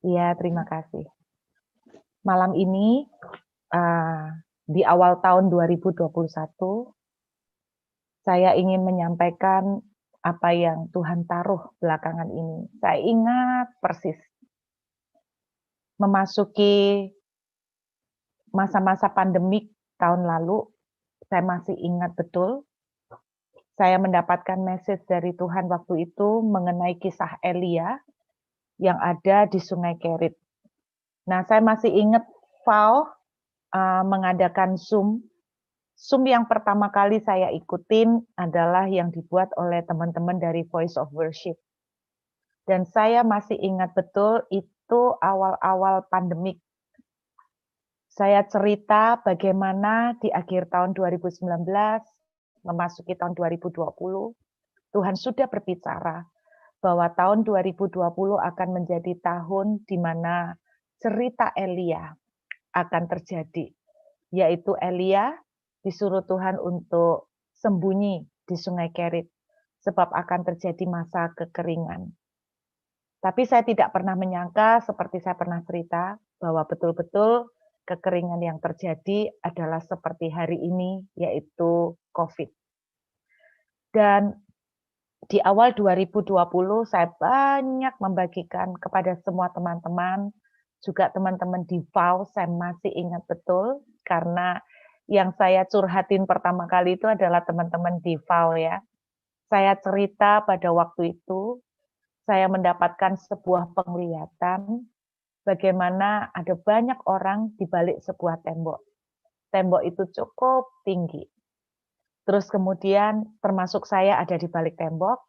Iya, terima kasih. Malam ini, di awal tahun 2021, saya ingin menyampaikan apa yang Tuhan taruh belakangan ini. Saya ingat persis memasuki masa-masa pandemik tahun lalu, saya masih ingat betul, saya mendapatkan message dari Tuhan waktu itu mengenai kisah Elia yang ada di Sungai Kerit. Nah, saya masih ingat Val, mengadakan Zoom. Zoom yang pertama kali saya ikutin adalah yang dibuat oleh teman-teman dari Voice of Worship. Dan saya masih ingat betul itu awal-awal pandemik. Saya cerita bagaimana di akhir tahun 2019, memasuki tahun 2020, Tuhan sudah berbicara bahwa tahun 2020 akan menjadi tahun di mana cerita Elia akan terjadi, yaitu Elia disuruh Tuhan untuk sembunyi di Sungai Kerit, sebab akan terjadi masa kekeringan. Tapi saya tidak pernah menyangka, seperti saya pernah cerita, bahwa betul-betul kekeringan yang terjadi adalah seperti hari ini, yaitu COVID. Dan di awal 2020 saya banyak membagikan kepada semua teman-teman, juga teman-teman di VAU, saya masih ingat betul, karena yang saya curhatin pertama kali itu adalah teman-teman di VAU ya. Saya cerita pada waktu itu, saya mendapatkan sebuah penglihatan bagaimana ada banyak orang di balik sebuah tembok. Tembok itu cukup tinggi. Terus kemudian termasuk saya ada di balik tembok,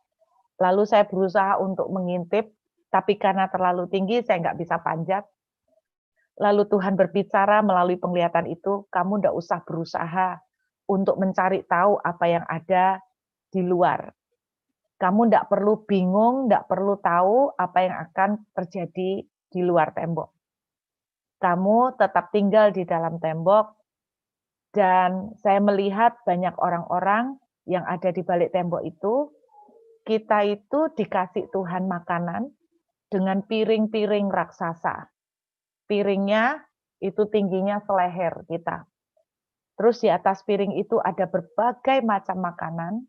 lalu saya berusaha untuk mengintip, tapi karena terlalu tinggi saya nggak bisa panjat. Lalu Tuhan berbicara melalui penglihatan itu, kamu nggak usah berusaha untuk mencari tahu apa yang ada di luar. Kamu nggak perlu bingung, nggak perlu tahu apa yang akan terjadi di luar tembok. Kamu tetap tinggal di dalam tembok, dan saya melihat banyak orang-orang yang ada di balik tembok itu, kita itu dikasih Tuhan makanan dengan piring-piring raksasa. Piringnya itu tingginya seleher kita. Terus di atas piring itu ada berbagai macam makanan,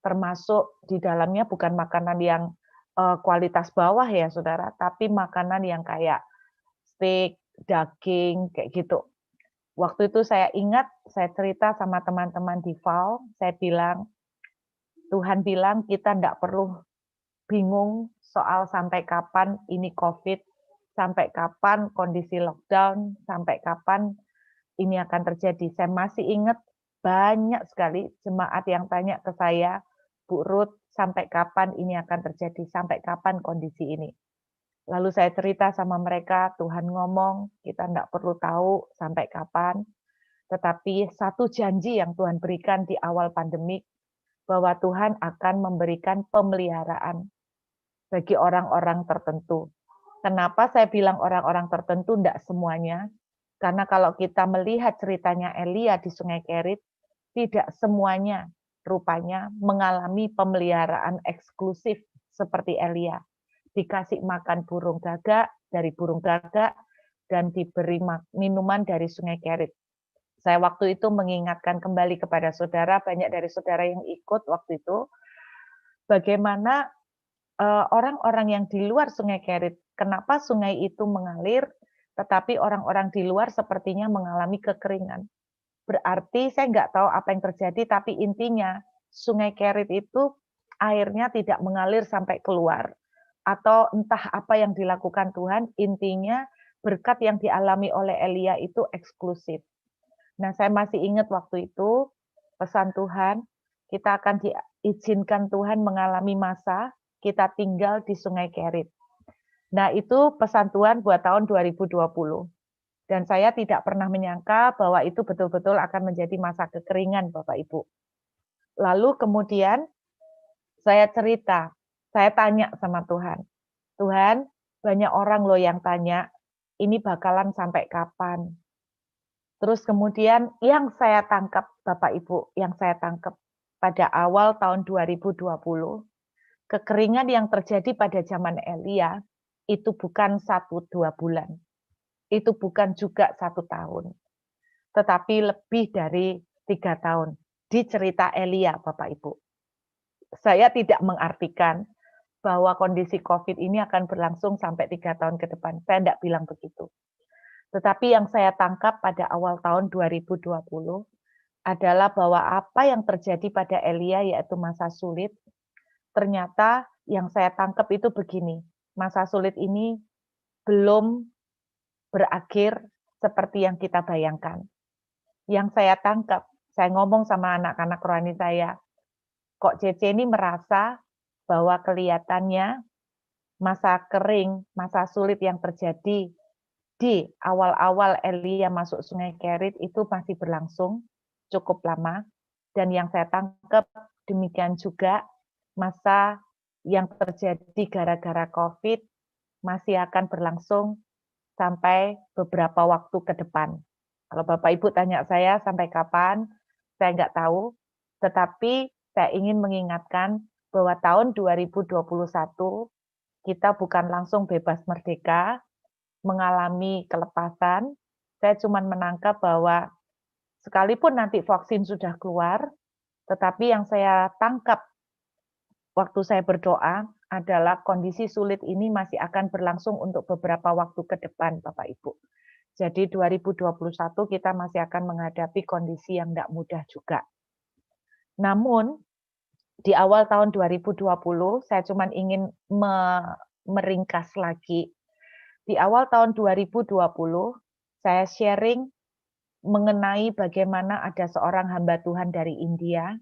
termasuk di dalamnya bukan makanan yang kualitas bawah ya saudara, tapi makanan yang kayak steak, daging, kayak gitu. Waktu itu saya ingat, saya cerita sama teman-teman di VAU, saya bilang, Tuhan bilang kita enggak perlu bingung soal sampai kapan ini COVID, sampai kapan kondisi lockdown, sampai kapan ini akan terjadi. Saya masih ingat banyak sekali jemaat yang tanya ke saya, Bu Ruth, sampai kapan ini akan terjadi, sampai kapan kondisi ini. Lalu saya cerita sama mereka, Tuhan ngomong, kita enggak perlu tahu sampai kapan, tetapi satu janji yang Tuhan berikan di awal pandemik, bahwa Tuhan akan memberikan pemeliharaan bagi orang-orang tertentu. Kenapa saya bilang orang-orang tertentu, enggak semuanya? Karena kalau kita melihat ceritanya Elia di Sungai Kerit, tidak semuanya rupanya mengalami pemeliharaan eksklusif seperti Elia. Dikasih makan burung gagak dari burung gagak dan diberi minuman dari Sungai Kerit. Saya waktu itu mengingatkan kembali kepada saudara, banyak dari saudara yang ikut waktu itu, bagaimana orang-orang yang di luar Sungai Kerit, kenapa sungai itu mengalir, tetapi orang-orang di luar sepertinya mengalami kekeringan. Berarti saya nggak tahu apa yang terjadi, tapi intinya Sungai Kerit itu airnya tidak mengalir sampai keluar. Atau entah apa yang dilakukan Tuhan, intinya berkat yang dialami oleh Elia itu eksklusif. Nah, saya masih ingat waktu itu pesan Tuhan, kita akan diizinkan Tuhan mengalami masa kita tinggal di Sungai Kerit. Nah, itu pesan Tuhan buat tahun 2020. Dan saya tidak pernah menyangka bahwa itu betul-betul akan menjadi masa kekeringan, Bapak Ibu. Lalu kemudian saya cerita, saya tanya sama Tuhan, Tuhan, banyak orang loh yang tanya, ini bakalan sampai kapan? Terus kemudian yang saya tangkap, Bapak Ibu, yang saya tangkap pada awal tahun 2020, kekeringan yang terjadi pada zaman Elia itu bukan 1-2 bulan, itu bukan juga 1 tahun, tetapi lebih dari 3 tahun. Di cerita Elia, Bapak Ibu. Saya tidak mengartikan bahwa kondisi COVID ini akan berlangsung sampai 3 tahun ke depan. Saya tidak bilang begitu. Tetapi yang saya tangkap pada awal tahun 2020 adalah bahwa apa yang terjadi pada Elia, yaitu masa sulit, ternyata yang saya tangkap itu begini, masa sulit ini belum berakhir seperti yang kita bayangkan. Yang saya tangkap, saya ngomong sama anak-anak rohani saya, kok Cece ini merasa bahwa kelihatannya masa kering, masa sulit yang terjadi di awal-awal Elia masuk Sungai Kerit itu masih berlangsung cukup lama. Dan yang saya tangkap demikian juga masa yang terjadi gara-gara COVID masih akan berlangsung sampai beberapa waktu ke depan. Kalau Bapak Ibu tanya saya sampai kapan, saya nggak tahu. Tetapi saya ingin mengingatkan bahwa tahun 2021 kita bukan langsung bebas merdeka, mengalami kelepasan. Saya cuma menangkap bahwa sekalipun nanti vaksin sudah keluar, tetapi yang saya tangkap waktu saya berdoa adalah kondisi sulit ini masih akan berlangsung untuk beberapa waktu ke depan, Bapak Ibu. Jadi 2021 kita masih akan menghadapi kondisi yang tidak mudah juga. Namun di awal tahun 2020 saya cuma ingin meringkas lagi. Di awal tahun 2020 saya sharing mengenai bagaimana ada seorang hamba Tuhan dari India.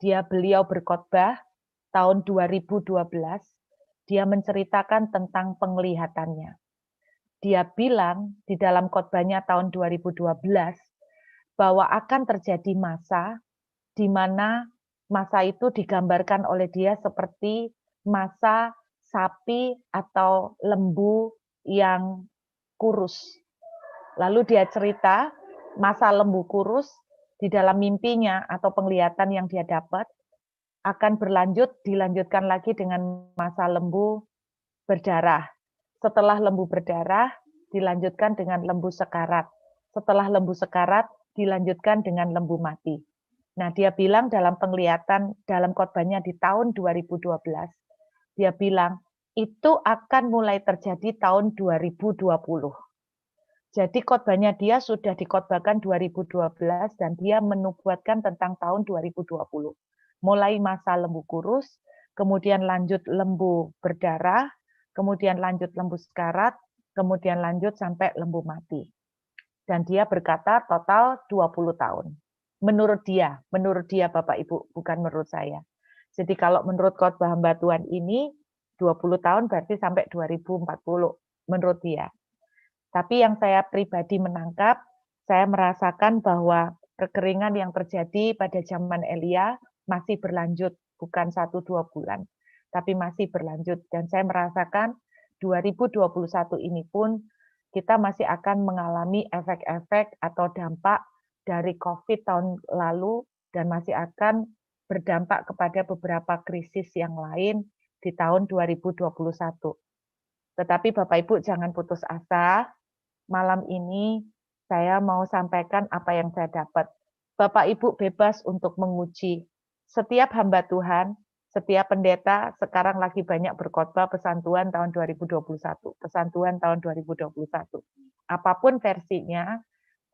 Beliau berkhotbah tahun 2012. Dia menceritakan tentang penglihatannya. Dia bilang di dalam khotbahnya tahun 2012 bahwa akan terjadi masa di mana masa itu digambarkan oleh dia seperti masa sapi atau lembu yang kurus. Lalu dia cerita masa lembu kurus di dalam mimpinya atau penglihatan yang dia dapat akan dilanjutkan lagi dengan masa lembu berdarah. Setelah lembu berdarah, dilanjutkan dengan lembu sekarat. Setelah lembu sekarat, dilanjutkan dengan lembu mati. Nah, dia bilang dalam penglihatan, dalam khotbahnya di tahun 2012, dia bilang, itu akan mulai terjadi tahun 2020. Jadi khotbahnya dia sudah dikhotbahkan 2012 dan dia menubuatkan tentang tahun 2020. Mulai masa lembu kurus, kemudian lanjut lembu berdarah, kemudian lanjut lembu sekarat, kemudian lanjut sampai lembu mati. Dan dia berkata total 20 tahun. Menurut dia Bapak Ibu, bukan menurut saya. Jadi kalau menurut khotbah hamba Tuhan ini 20 tahun berarti sampai 2040 menurut dia. Tapi yang saya pribadi menangkap, saya merasakan bahwa kekeringan yang terjadi pada zaman Elia masih berlanjut, bukan 1-2 bulan, tapi masih berlanjut. Dan saya merasakan 2021 ini pun kita masih akan mengalami efek-efek atau dampak dari COVID tahun lalu dan masih akan berdampak kepada beberapa krisis yang lain di tahun 2021. Tetapi Bapak Ibu jangan putus asa. Malam ini saya mau sampaikan apa yang saya dapat. Bapak Ibu bebas untuk menguji. Setiap hamba Tuhan, setiap pendeta sekarang lagi banyak berkhotbah pesan Tuhan tahun 2021, pesan Tuhan tahun 2021. Apapun versinya,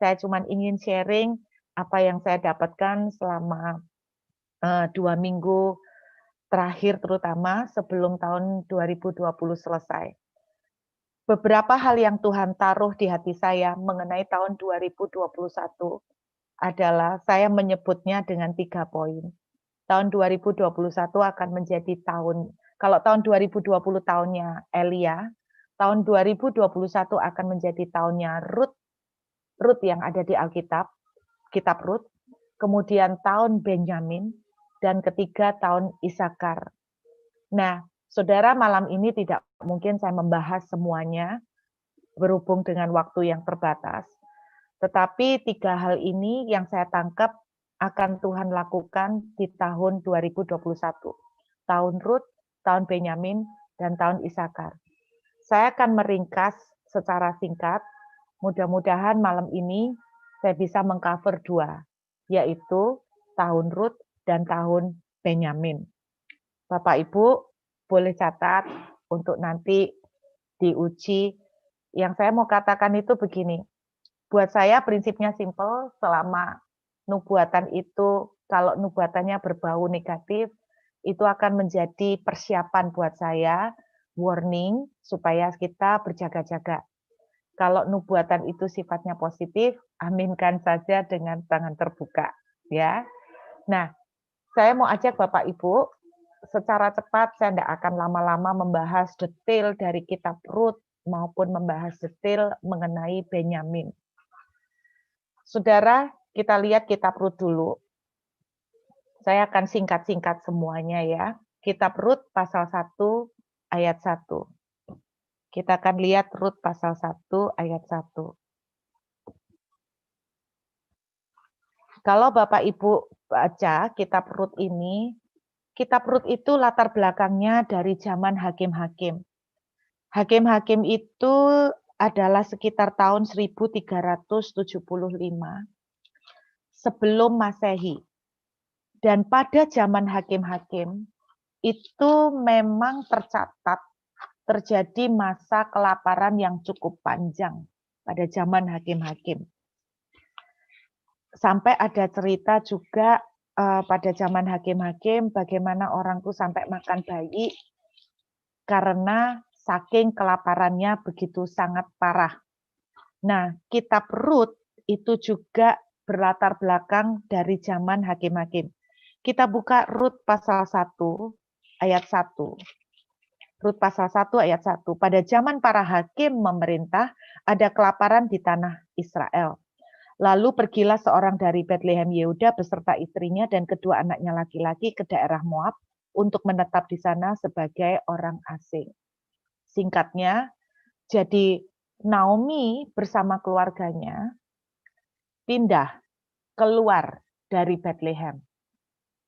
saya cuma ingin sharing apa yang saya dapatkan selama 2 minggu terakhir terutama sebelum tahun 2020 selesai. Beberapa hal yang Tuhan taruh di hati saya mengenai tahun 2021 adalah saya menyebutnya dengan 3 poin. Tahun 2021 akan menjadi tahun, kalau tahun 2020 tahunnya Elia, tahun 2021 akan menjadi tahunnya Rut yang ada di Alkitab, kitab Rut, kemudian tahun Benyamin, dan ketiga tahun Isakar. Nah, saudara, malam ini tidak mungkin saya membahas semuanya berhubung dengan waktu yang terbatas. Tetapi 3 hal ini yang saya tangkap akan Tuhan lakukan di tahun 2021. Tahun Rut, tahun Benyamin, dan tahun Isakar. Saya akan meringkas secara singkat. Mudah-mudahan malam ini saya bisa mengcover 2, yaitu tahun Rut dan tahun Benyamin. Bapak Ibu boleh catat untuk nanti diuji. Yang saya mau katakan itu begini, buat saya prinsipnya simpel, selama nubuatan itu, kalau nubuatannya berbau negatif, itu akan menjadi persiapan buat saya, warning, supaya kita berjaga-jaga. Kalau nubuatan itu sifatnya positif, aminkan saja dengan tangan terbuka, ya. Nah, saya mau ajak Bapak Ibu, secara cepat saya tidak akan lama-lama membahas detail dari kitab Rut maupun membahas detail mengenai Benyamin. Saudara, kita lihat kitab Rut dulu. Saya akan singkat-singkat semuanya ya. Kitab Rut pasal 1 ayat 1. Kita akan lihat Rut pasal 1 ayat 1. Kalau Bapak Ibu baca kitab Rut ini, kitab Rut itu latar belakangnya dari zaman hakim-hakim. Hakim-hakim itu adalah sekitar tahun 1375 sebelum Masehi. Dan pada zaman hakim-hakim itu memang tercatat terjadi masa kelaparan yang cukup panjang pada zaman hakim-hakim. Sampai ada cerita juga pada zaman hakim-hakim bagaimana orang tuh sampai makan bayi karena saking kelaparannya begitu sangat parah. Nah, kitab Rut itu juga berlatar belakang dari zaman hakim-hakim. Kita buka Rut pasal 1 ayat 1. Rut pasal 1 ayat 1. Pada zaman para hakim memerintah, ada kelaparan di tanah Israel. Lalu pergilah seorang dari Betlehem Yehuda beserta istrinya dan kedua anaknya laki-laki ke daerah Moab untuk menetap di sana sebagai orang asing. Singkatnya, jadi Naomi bersama keluarganya pindah keluar dari Betlehem.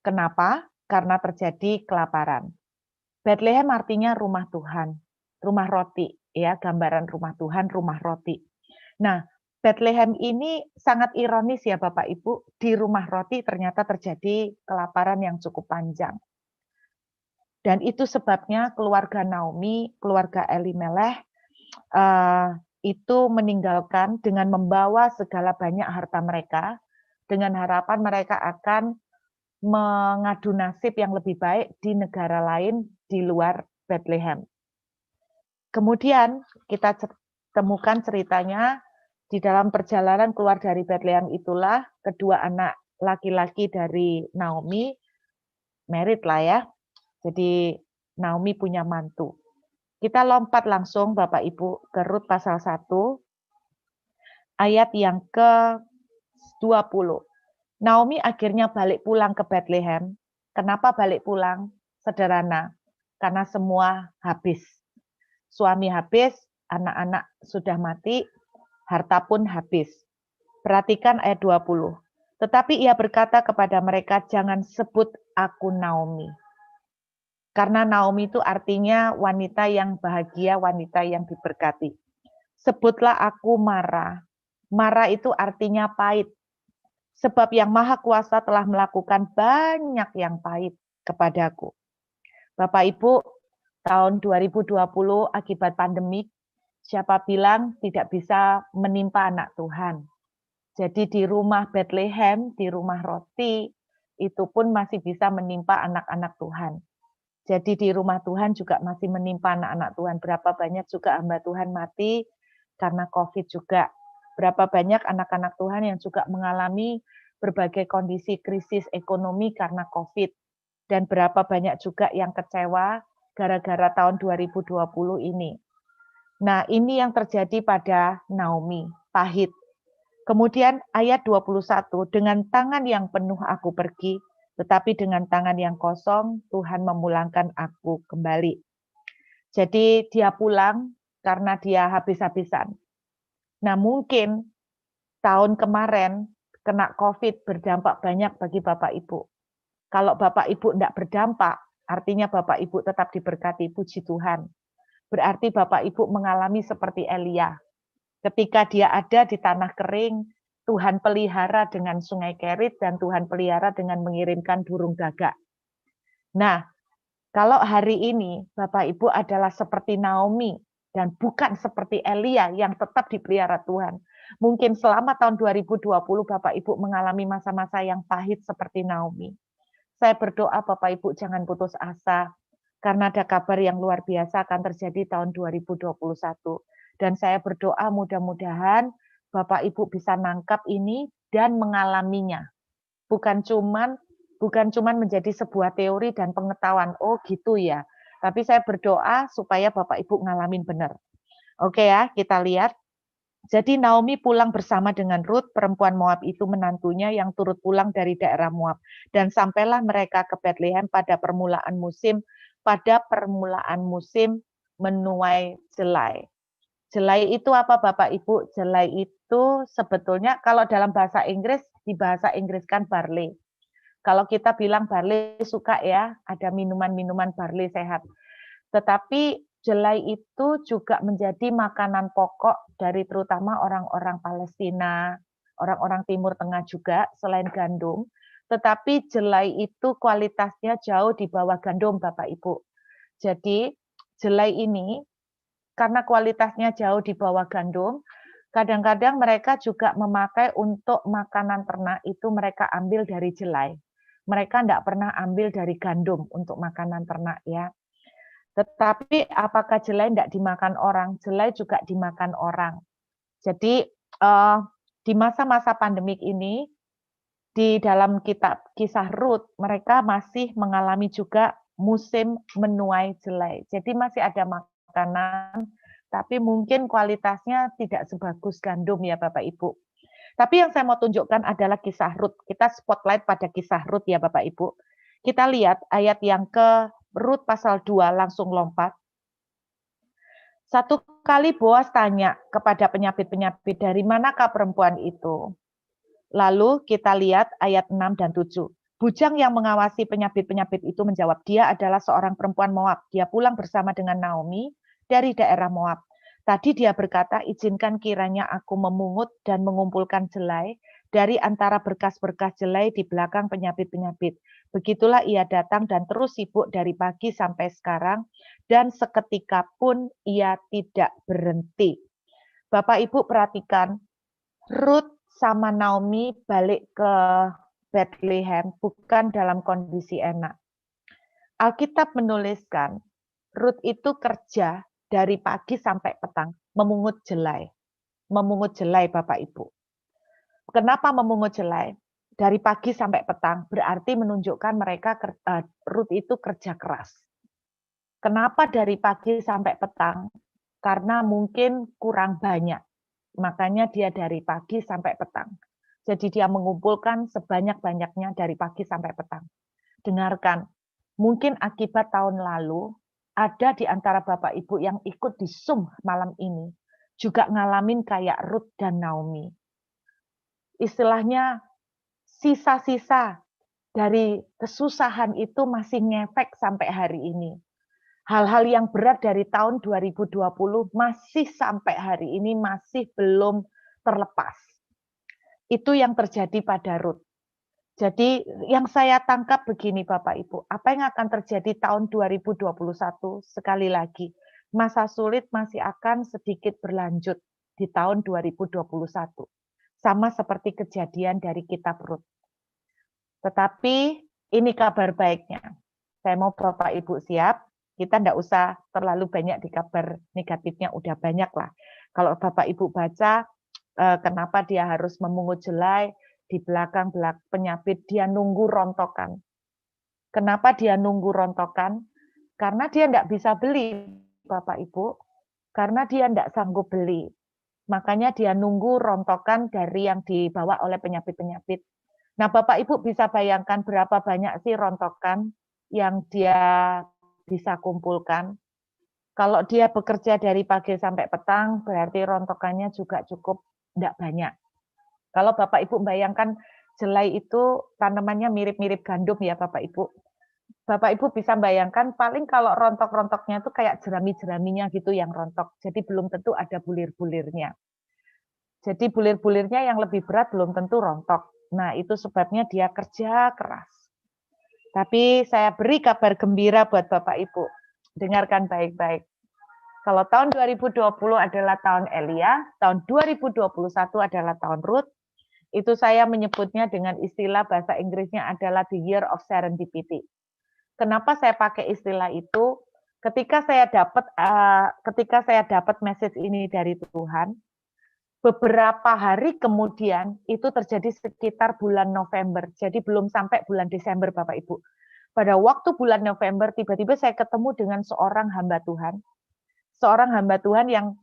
Kenapa? Karena terjadi kelaparan. Betlehem artinya rumah Tuhan, rumah roti, ya, gambaran rumah Tuhan, rumah roti. Nah, Betlehem ini sangat ironis ya Bapak Ibu, di rumah roti ternyata terjadi kelaparan yang cukup panjang. Dan itu sebabnya keluarga Naomi, keluarga Elimelech, itu meninggalkan dengan membawa segala banyak harta mereka, dengan harapan mereka akan mengadu nasib yang lebih baik di negara lain di luar Betlehem. Kemudian kita temukan ceritanya di dalam perjalanan keluar dari Betlehem itulah kedua anak laki-laki dari Naomi married lah ya. Jadi Naomi punya mantu. Kita lompat langsung Bapak Ibu ke Rut pasal 1 ayat yang ke-20. Naomi akhirnya balik pulang ke Betlehem. Kenapa balik pulang? Sederhana, karena semua habis. Suami habis, anak-anak sudah mati, harta pun habis. Perhatikan ayat 20. Tetapi ia berkata kepada mereka, jangan sebut aku Naomi. Karena Naomi itu artinya wanita yang bahagia, wanita yang diberkati. Sebutlah aku Mara. Mara itu artinya pahit. Sebab yang Maha Kuasa telah melakukan banyak yang pahit kepadaku. Bapak Ibu, tahun 2020 akibat pandemik, siapa bilang tidak bisa menimpa anak Tuhan. Jadi di rumah Bethlehem, di rumah roti, itu pun masih bisa menimpa anak-anak Tuhan. Jadi di rumah Tuhan juga masih menimpa anak-anak Tuhan. Berapa banyak juga hamba Tuhan mati karena COVID juga. Berapa banyak anak-anak Tuhan yang juga mengalami berbagai kondisi krisis ekonomi karena COVID. Dan berapa banyak juga yang kecewa gara-gara tahun 2020 ini. Nah, ini yang terjadi pada Naomi, pahit. Kemudian ayat 21, dengan tangan yang penuh aku pergi, tetapi dengan tangan yang kosong Tuhan memulangkan aku kembali. Jadi dia pulang karena dia habis-habisan. Nah, mungkin tahun kemarin kena COVID berdampak banyak bagi Bapak Ibu. Kalau Bapak Ibu tidak berdampak, artinya Bapak Ibu tetap diberkati, puji Tuhan. berarti Bapak Ibu mengalami seperti Elia. Ketika dia ada di tanah kering, Tuhan pelihara dengan sungai Kerit dan Tuhan pelihara dengan mengirimkan burung gagak. Nah, kalau hari ini Bapak Ibu adalah seperti Naomi dan bukan seperti Elia yang tetap dipelihara Tuhan. Mungkin selama tahun 2020 Bapak Ibu mengalami masa-masa yang pahit seperti Naomi. Saya berdoa Bapak Ibu jangan putus asa karena ada kabar yang luar biasa akan terjadi tahun 2021. Dan saya berdoa mudah-mudahan Bapak Ibu bisa nangkap ini dan mengalaminya. Bukan cuman menjadi sebuah teori dan pengetahuan, oh gitu ya. Tapi saya berdoa supaya Bapak Ibu ngalamin benar. Oke ya, kita lihat. Jadi Naomi pulang bersama dengan Ruth, perempuan Moab itu menantunya yang turut pulang dari daerah Moab. Dan sampailah mereka ke Bethlehem pada permulaan musim menuai jelai. Jelai itu apa Bapak Ibu? Jelai itu sebetulnya kalau dalam bahasa Inggris, di bahasa Inggris kan barley. Kalau kita bilang barley suka ya, ada minuman-minuman barley sehat. Tetapi jelai itu juga menjadi makanan pokok dari terutama orang-orang Palestina, orang-orang Timur Tengah juga selain gandum. Tetapi jelai itu kualitasnya jauh di bawah gandum Bapak Ibu. Jadi jelai ini karena kualitasnya jauh di bawah gandum, kadang-kadang mereka juga memakai untuk makanan ternak itu mereka ambil dari jelai. Mereka tidak pernah ambil dari gandum untuk makanan ternak ya. Tetapi apakah jelai tidak dimakan orang? Jelai juga dimakan orang. Jadi di masa-masa pandemik ini, di dalam kitab Kisah Rut, mereka masih mengalami juga musim menuai jelai. Jadi masih ada makanan, tapi mungkin kualitasnya tidak sebagus gandum ya Bapak Ibu. Tapi yang saya mau tunjukkan adalah Kisah Rut. Kita spotlight pada Kisah Rut ya Bapak Ibu. Kita lihat ayat yang ke Rut pasal 2, langsung lompat. Satu kali Boas tanya kepada penyapit-penyapit, dari manakah perempuan itu? Lalu kita lihat ayat 6 dan 7. Bujang yang mengawasi penyapit-penyapit itu menjawab, dia adalah seorang perempuan Moab. Dia pulang bersama dengan Naomi dari daerah Moab. Tadi dia berkata, izinkan kiranya aku memungut dan mengumpulkan jelai dari antara berkas-berkas jelai di belakang penyapit-penyapit. Begitulah ia datang dan terus sibuk dari pagi sampai sekarang, dan seketika pun ia tidak berhenti. Bapak Ibu perhatikan, Ruth sama Naomi balik ke Bethlehem bukan dalam kondisi enak. Alkitab menuliskan, Ruth itu kerja dari pagi sampai petang, memungut jelai. Memungut jelai Bapak Ibu. Kenapa memungut jelai? Dari pagi sampai petang, berarti menunjukkan mereka Ruth itu kerja keras. Kenapa dari pagi sampai petang? Karena mungkin kurang banyak. Makanya dia dari pagi sampai petang. Jadi dia mengumpulkan sebanyak-banyaknya dari pagi sampai petang. Dengarkan, mungkin akibat tahun lalu, ada di antara Bapak Ibu yang ikut di Zoom malam ini, juga ngalamin kayak Ruth dan Naomi. Istilahnya, sisa-sisa dari kesusahan itu masih ngefek sampai hari ini. Hal-hal yang berat dari tahun 2020 masih sampai hari ini masih belum terlepas. Itu yang terjadi pada Ruth. Jadi yang saya tangkap begini Bapak Ibu, apa yang akan terjadi tahun 2021 sekali lagi, masa sulit masih akan sedikit berlanjut di tahun 2021. Sama seperti kejadian dari kitab Ruth. Tetapi ini kabar baiknya. Saya mau Bapak Ibu siap, kita tidak usah terlalu banyak di kabar negatifnya, udah banyak lah. Kalau Bapak Ibu baca, kenapa dia harus memungut jelai, di belakang penyapit, dia nunggu rontokan. Kenapa dia nunggu rontokan? Karena dia tidak bisa beli, Bapak Ibu. Karena dia tidak sanggup beli. Makanya dia nunggu rontokan dari yang dibawa oleh penyapit-penyapit. Nah, Bapak Ibu bisa bayangkan berapa banyak sih rontokan yang dia bisa kumpulkan. Kalau dia bekerja dari pagi sampai petang, berarti rontokannya juga cukup tidak banyak. Kalau Bapak Ibu bayangkan jelai itu tanamannya mirip-mirip gandum ya Bapak Ibu. Bapak Ibu bisa bayangkan paling kalau rontok-rontoknya itu kayak jerami-jeraminya gitu yang rontok. Jadi belum tentu ada bulir-bulirnya. Jadi bulir-bulirnya yang lebih berat belum tentu rontok. Nah, itu sebabnya dia kerja keras. Tapi saya beri kabar gembira buat Bapak Ibu. Dengarkan baik-baik. Kalau tahun 2020 adalah tahun Elia, tahun 2021 adalah tahun Ruth, itu saya menyebutnya dengan istilah bahasa Inggrisnya adalah the year of serendipity. Kenapa saya pakai istilah itu? Ketika saya dapat message ini dari Tuhan, beberapa hari kemudian itu terjadi sekitar bulan November. Jadi belum sampai bulan Desember, Bapak Ibu. Pada waktu bulan November, tiba-tiba saya ketemu dengan seorang hamba Tuhan. Seorang hamba Tuhan yang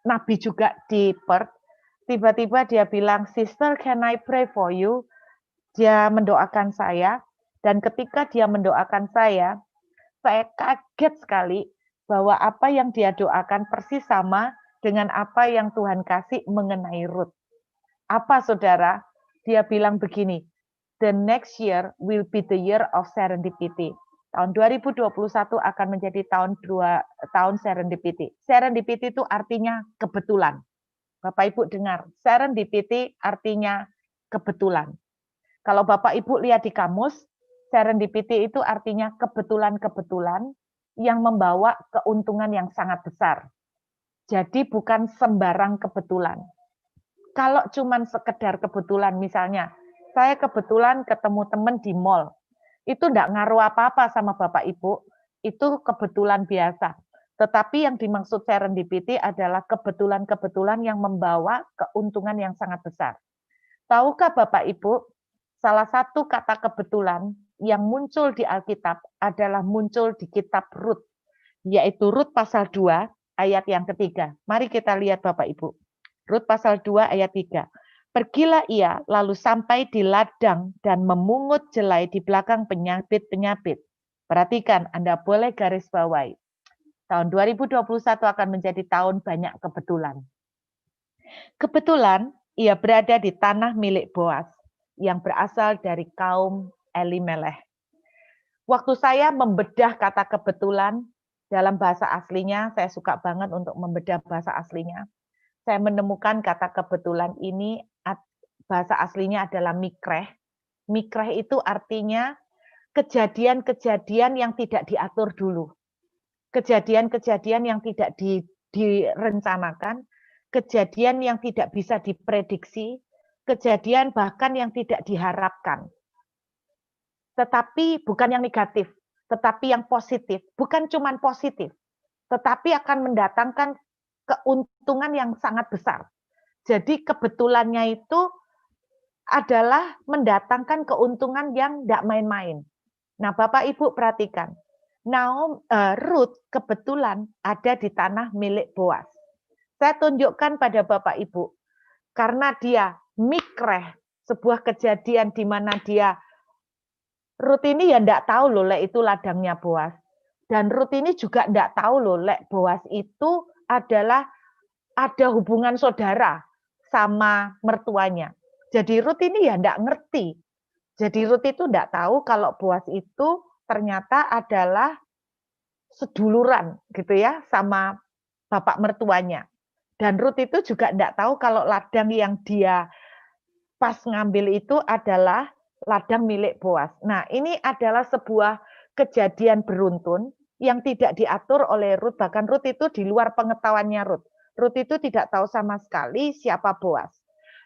nabi juga di Perth. Tiba-tiba dia bilang, "Sister, can I pray for you?" Dia mendoakan saya. Dan ketika dia mendoakan saya kaget sekali bahwa apa yang dia doakan persis sama dengan apa yang Tuhan kasih mengenai Ruth. Apa saudara? Dia bilang begini, the next year will be the year of serendipity. Tahun 2021 akan menjadi tahun serendipity. Serendipity itu artinya kebetulan. Bapak Ibu dengar, serendipity artinya kebetulan. Kalau Bapak Ibu lihat di kamus, serendipity itu artinya kebetulan-kebetulan yang membawa keuntungan yang sangat besar. Jadi bukan sembarang kebetulan. Kalau cuma sekedar kebetulan, misalnya, saya kebetulan ketemu teman di mall, itu enggak ngaruh apa-apa sama Bapak Ibu, itu kebetulan biasa. Tetapi yang dimaksud serendipity adalah kebetulan-kebetulan yang membawa keuntungan yang sangat besar. Tahukah Bapak Ibu, salah satu kata kebetulan yang muncul di Alkitab adalah muncul di kitab Rut, yaitu Rut pasal 2 ayat yang ketiga. Mari kita lihat Bapak Ibu. Rut pasal 2 ayat 3. Pergilah ia lalu sampai di ladang dan memungut jelai di belakang penyabit-penyabit. Perhatikan, Anda boleh garis bawahi. Tahun 2021 akan menjadi tahun banyak kebetulan. Kebetulan ia berada di tanah milik Boas yang berasal dari kaum Elimelech. Waktu saya membedah kata kebetulan dalam bahasa aslinya, saya suka banget untuk membedah bahasa aslinya. Saya menemukan kata kebetulan ini, bahasa aslinya adalah mikreh. Mikreh itu artinya kejadian-kejadian yang tidak diatur dulu. Kejadian-kejadian yang tidak direncanakan, kejadian yang tidak bisa diprediksi, kejadian bahkan yang tidak diharapkan. Tetapi bukan yang negatif, tetapi yang positif. Bukan cuma positif, tetapi akan mendatangkan keuntungan yang sangat besar. Jadi kebetulannya itu adalah mendatangkan keuntungan yang tidak main-main. Nah, Bapak Ibu perhatikan. Ruth kebetulan ada di tanah milik Boas. Saya tunjukkan pada Bapak Ibu, karena dia mikreh, sebuah kejadian di mana Ruth ini ya enggak tahu loh, lek itu ladangnya Boas. Dan Ruth ini juga enggak tahu loh, lek Boas itu adalah ada hubungan saudara sama mertuanya. Jadi Ruth ini ya enggak ngerti. Jadi Ruth itu enggak tahu kalau Boas itu ternyata adalah seduluran gitu ya sama bapak mertuanya. Dan Ruth itu juga enggak tahu kalau ladang yang dia pas ngambil itu adalah ladang milik Boas. Nah, ini adalah sebuah kejadian beruntun yang tidak diatur oleh Ruth. Bahkan Ruth itu di luar pengetahuannya Ruth. Ruth itu tidak tahu sama sekali siapa Boas.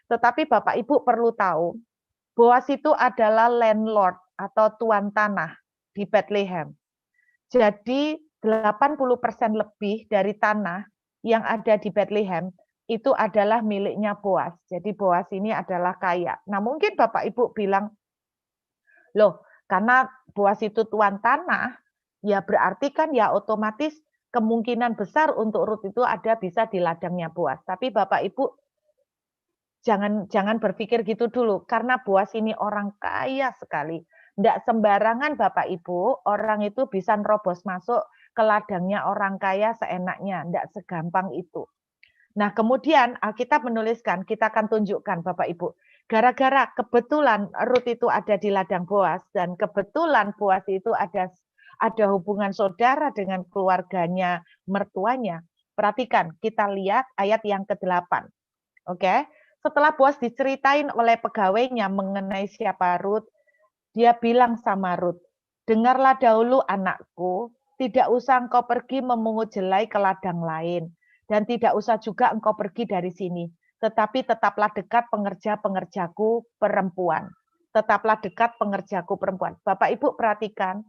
Tetapi Bapak Ibu perlu tahu, Boas itu adalah landlord atau tuan tanah di Bethlehem. Jadi 80% lebih dari tanah yang ada di Bethlehem itu adalah miliknya Boas. Jadi Boas ini adalah kaya. Nah, mungkin Bapak Ibu bilang, loh, karena Boas itu tuan tanah, ya berarti kan ya otomatis kemungkinan besar untuk Ruth itu ada bisa di ladangnya Boas. Tapi Bapak Ibu jangan berpikir gitu dulu, karena Boas ini orang kaya sekali. Tidak sembarangan Bapak Ibu, orang itu bisa nerobos masuk ke ladangnya orang kaya seenaknya. Tidak segampang itu. Nah, kemudian Alkitab menuliskan, kita akan tunjukkan Bapak Ibu. Gara-gara kebetulan Rut itu ada di ladang Boas dan kebetulan Boas itu ada hubungan saudara dengan keluarganya mertuanya. Perhatikan, kita lihat ayat yang ke-8. Oke. Setelah Boas diceritain oleh pegawainya mengenai siapa Rut, dia bilang sama Rut, "Dengarlah dahulu anakku, tidak usah engkau pergi memungut jelai ke ladang lain, dan tidak usah juga engkau pergi dari sini. Tetapi tetaplah dekat pengerja-pengerjaku perempuan. Tetaplah dekat pengerjaku perempuan." Bapak Ibu perhatikan,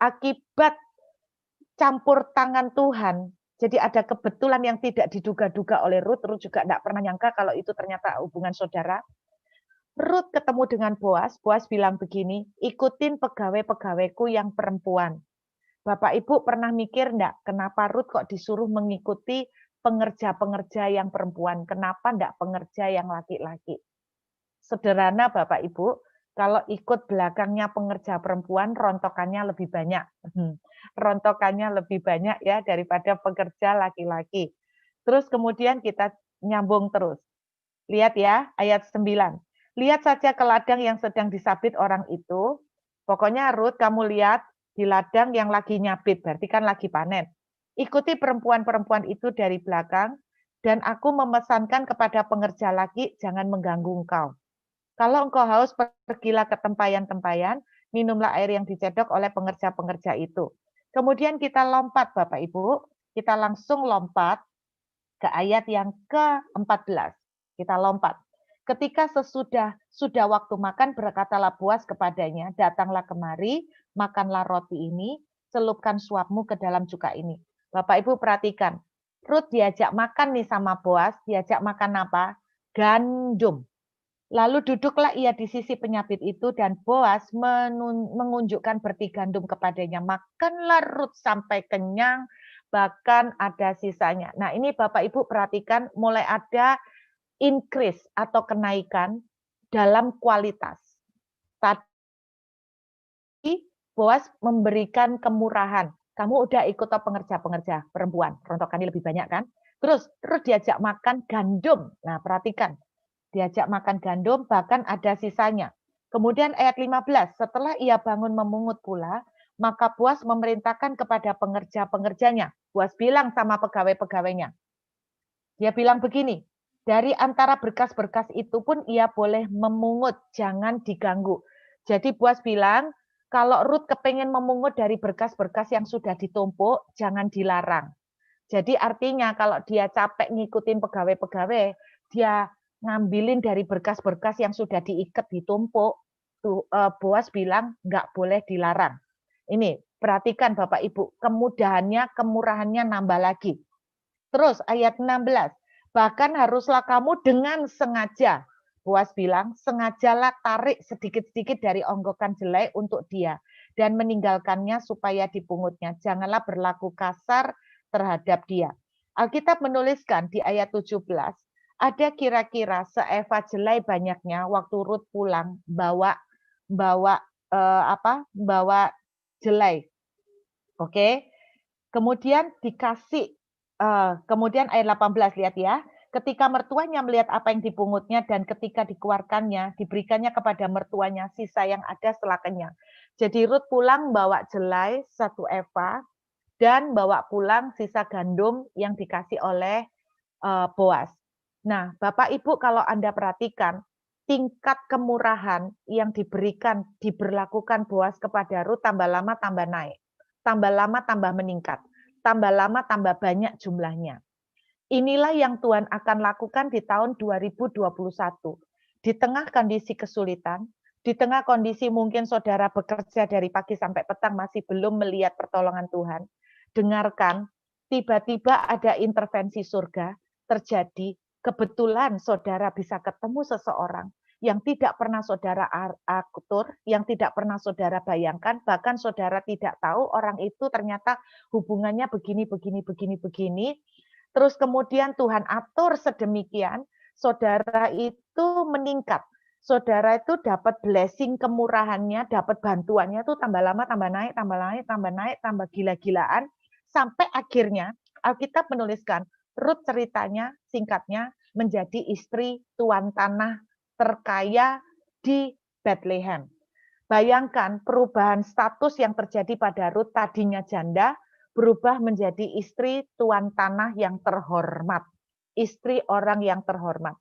akibat campur tangan Tuhan, jadi ada kebetulan yang tidak diduga-duga oleh Rut. Rut juga tidak pernah nyangka kalau itu ternyata hubungan saudara. Rut ketemu dengan Boas, Boas bilang begini, ikutin pegawai-pegawaiku yang perempuan. Bapak Ibu pernah mikir enggak, kenapa Rut kok disuruh mengikuti pengerja-pengerja yang perempuan? Kenapa enggak pengerja yang laki-laki? Sederhana Bapak Ibu, kalau ikut belakangnya pengerja perempuan, rontokannya lebih banyak. Rontokannya lebih banyak ya daripada pekerja laki-laki. Terus kemudian kita nyambung terus. Lihat ya, ayat 9. Lihat saja ke ladang yang sedang disabit orang itu. Pokoknya Rut, kamu lihat di ladang yang lagi nyabit, berarti kan lagi panen. Ikuti perempuan-perempuan itu dari belakang, dan aku memesankan kepada pengerja laki, jangan mengganggu engkau. Kalau engkau haus, pergilah ke tempayan-tempayan, minumlah air yang dicedok oleh pengerja-pengerja itu. Kemudian kita lompat, Bapak Ibu. Kita langsung lompat ke ayat yang ke-14. Kita lompat. Ketika sudah waktu makan, berkatalah Boas kepadanya, datanglah kemari, makanlah roti ini, celupkan suapmu ke dalam cuka ini. Bapak Ibu perhatikan, Rut diajak makan nih sama Boas, diajak makan apa? Gandum. Lalu duduklah ia di sisi penyabit itu dan Boas mengunjukkan berti gandum kepadanya. Makanlah Rut sampai kenyang, bahkan ada sisanya. Nah ini Bapak Ibu perhatikan mulai ada increase atau kenaikan dalam kualitas. Tadi Boas memberikan kemurahan. Kamu udah ikut pengerja-pengerja perempuan, rontokannya lebih banyak kan? Terus diajak makan gandum. Nah perhatikan, diajak makan gandum, bahkan ada sisanya. Kemudian ayat 15, setelah ia bangun memungut pula, maka Boas memerintahkan kepada pengerja-pengerjanya. Boas bilang sama pegawai-pegawainya. Dia bilang begini, dari antara berkas-berkas itu pun ia boleh memungut, jangan diganggu. Jadi Boas bilang, kalau Rut kepengen memungut dari berkas-berkas yang sudah ditumpuk, jangan dilarang. Jadi artinya kalau dia capek ngikutin pegawai-pegawai, dia ngambilin dari berkas-berkas yang sudah diikat, ditumpuk, Boas bilang nggak boleh dilarang. Ini perhatikan Bapak Ibu, kemudahannya, kemurahannya nambah lagi. Terus ayat 16, bahkan haruslah kamu dengan sengaja. Boas bilang, sengajalah tarik sedikit-sedikit dari onggokan jelai untuk dia dan meninggalkannya supaya dipungutnya. Janganlah berlaku kasar terhadap dia. Alkitab menuliskan di ayat 17, ada kira-kira seeva jelai banyaknya waktu Rut pulang bawa jelai. Oke. Kemudian dikasih kemudian ayat 18 lihat ya. Ketika mertuanya melihat apa yang dipungutnya dan ketika dikeluarkannya, diberikannya kepada mertuanya sisa yang ada setelah kenyang. Jadi Rut pulang bawa jelai 1 eva dan bawa pulang sisa gandum yang dikasih oleh Boas. Nah, Bapak Ibu kalau Anda perhatikan, tingkat kemurahan yang diberlakukan Boas kepada Rut tambah lama tambah naik. Tambah lama tambah meningkat. Tambah lama tambah banyak jumlahnya. Inilah yang Tuhan akan lakukan di tahun 2021. Di tengah kondisi kesulitan, di tengah kondisi mungkin saudara bekerja dari pagi sampai petang masih belum melihat pertolongan Tuhan. Dengarkan, tiba-tiba ada intervensi surga terjadi. Kebetulan saudara bisa ketemu seseorang yang tidak pernah saudara atur, yang tidak pernah saudara bayangkan, bahkan saudara tidak tahu orang itu ternyata hubungannya begini, begini, begini, begini. Terus kemudian Tuhan atur sedemikian, saudara itu meningkat. Saudara itu dapat blessing kemurahannya, dapat bantuannya itu tambah lama, tambah naik, tambah naik, tambah naik, tambah gila-gilaan. Sampai akhirnya Alkitab menuliskan, Rut ceritanya, singkatnya, menjadi istri tuan tanah terkaya di Bethlehem. Bayangkan perubahan status yang terjadi pada Rut, tadinya janda, berubah menjadi istri tuan tanah yang terhormat. Istri orang yang terhormat.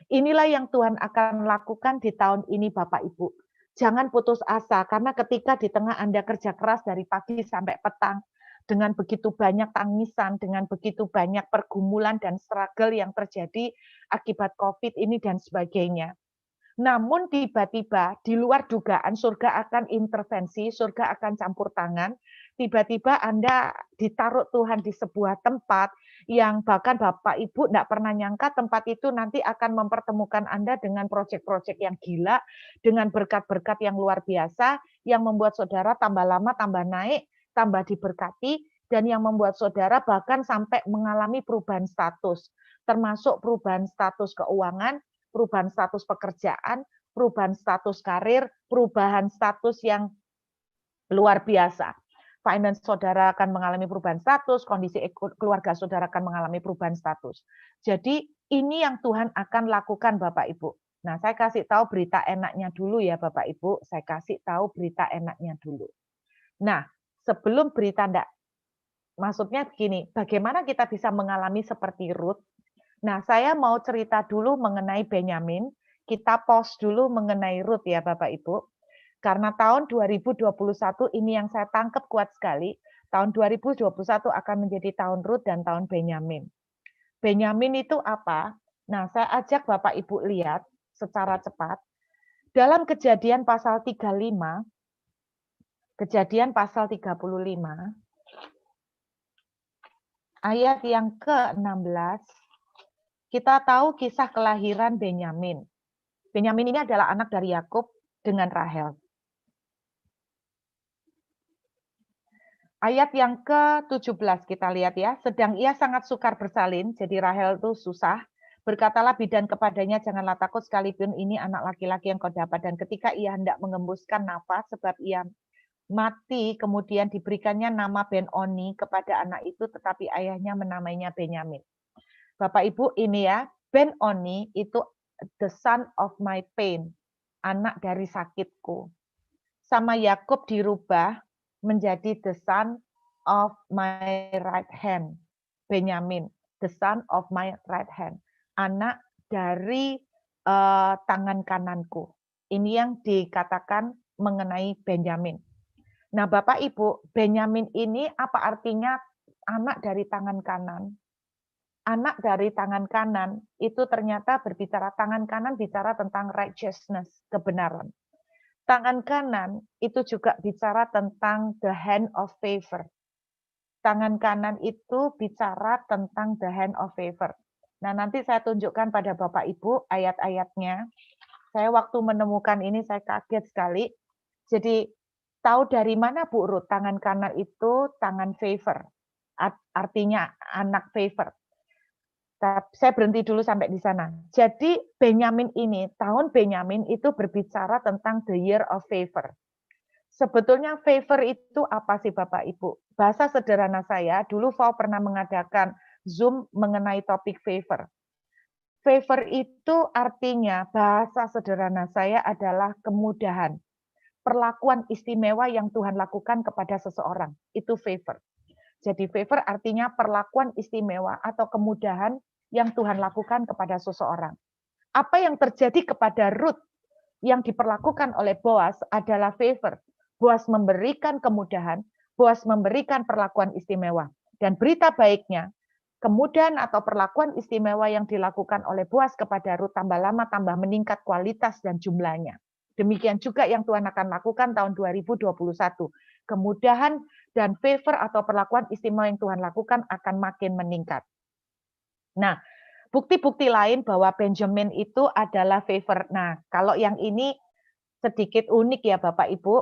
Inilah yang Tuhan akan lakukan di tahun ini Bapak Ibu. Jangan putus asa, karena ketika di tengah Anda kerja keras dari pagi sampai petang, dengan begitu banyak tangisan, dengan begitu banyak pergumulan dan struggle yang terjadi akibat COVID ini dan sebagainya. Namun tiba-tiba di luar dugaan surga akan intervensi, surga akan campur tangan. Tiba-tiba Anda ditaruh Tuhan di sebuah tempat yang bahkan Bapak Ibu tidak pernah nyangka tempat itu nanti akan mempertemukan Anda dengan proyek-proyek yang gila, dengan berkat-berkat yang luar biasa, yang membuat saudara tambah lama, tambah naik, tambah diberkati, dan yang membuat saudara bahkan sampai mengalami perubahan status, termasuk perubahan status keuangan, perubahan status pekerjaan, perubahan status karir, perubahan status yang luar biasa. Finance saudara akan mengalami perubahan status, kondisi keluarga saudara akan mengalami perubahan status. Jadi ini yang Tuhan akan lakukan Bapak Ibu. Nah, saya kasih tahu berita enaknya dulu ya Bapak Ibu, saya kasih tahu berita enaknya dulu. Nah, sebelum berita enggak, maksudnya begini, bagaimana kita bisa mengalami seperti Ruth? Nah, saya mau cerita dulu mengenai Benyamin. Kita pause dulu mengenai Ruth ya Bapak Ibu. Karena tahun 2021 ini yang saya tangkap kuat sekali. Tahun 2021 akan menjadi tahun Ruth dan tahun Benyamin. Benyamin itu apa? Nah, saya ajak Bapak Ibu lihat secara cepat. Dalam Kejadian pasal 35, Kejadian pasal 35, ayat yang ke-16, kita tahu kisah kelahiran Benyamin. Benyamin ini adalah anak dari Yakub dengan Rahel. Ayat yang ke-17 kita lihat ya. Sedang ia sangat sukar bersalin, jadi Rahel itu susah. Berkatalah bidan kepadanya, janganlah takut sekalipun ini anak laki-laki yang kau dapat. Dan ketika ia hendak mengembuskan nafas, sebab ia mati, kemudian diberikannya nama Ben-Oni kepada anak itu, tetapi ayahnya menamainya Benyamin. Bapak Ibu ini ya, Ben-Oni itu the son of my pain, anak dari sakitku. Sama Yakub dirubah menjadi the son of my right hand, Benyamin, the son of my right hand, anak dari tangan kananku. Ini yang dikatakan mengenai Benyamin. Nah, Bapak Ibu, Benyamin ini apa artinya anak dari tangan kanan? Anak dari tangan kanan itu ternyata berbicara, tangan kanan bicara tentang righteousness, kebenaran. Tangan kanan itu juga bicara tentang the hand of favor. Tangan kanan itu bicara tentang the hand of favor. Nah, nanti saya tunjukkan pada Bapak Ibu ayat-ayatnya. Saya waktu menemukan ini saya kaget sekali. Jadi tahu dari mana Bu Ruth? Tangan kanan itu tangan favor. Artinya anak favor. Saya berhenti dulu sampai di sana. Jadi Benyamin ini, tahun Benyamin itu berbicara tentang the year of favor. Sebetulnya favor itu apa sih Bapak Ibu? Bahasa sederhana saya, dulu Fau pernah mengadakan Zoom mengenai topik favor. Favor itu artinya, bahasa sederhana saya adalah kemudahan. Perlakuan istimewa yang Tuhan lakukan kepada seseorang, itu favor. Jadi favor artinya perlakuan istimewa atau kemudahan yang Tuhan lakukan kepada seseorang. Apa yang terjadi kepada Ruth yang diperlakukan oleh Boaz adalah favor. Boaz memberikan kemudahan, Boaz memberikan perlakuan istimewa. Dan berita baiknya, kemudahan atau perlakuan istimewa yang dilakukan oleh Boaz kepada Ruth tambah lama tambah meningkat kualitas dan jumlahnya. Demikian juga yang Tuhan akan lakukan tahun 2021. Kemudahan dan favor atau perlakuan istimewa yang Tuhan lakukan akan makin meningkat. Nah, bukti-bukti lain bahwa Benjamin itu adalah favor. Nah, kalau yang ini sedikit unik ya Bapak Ibu.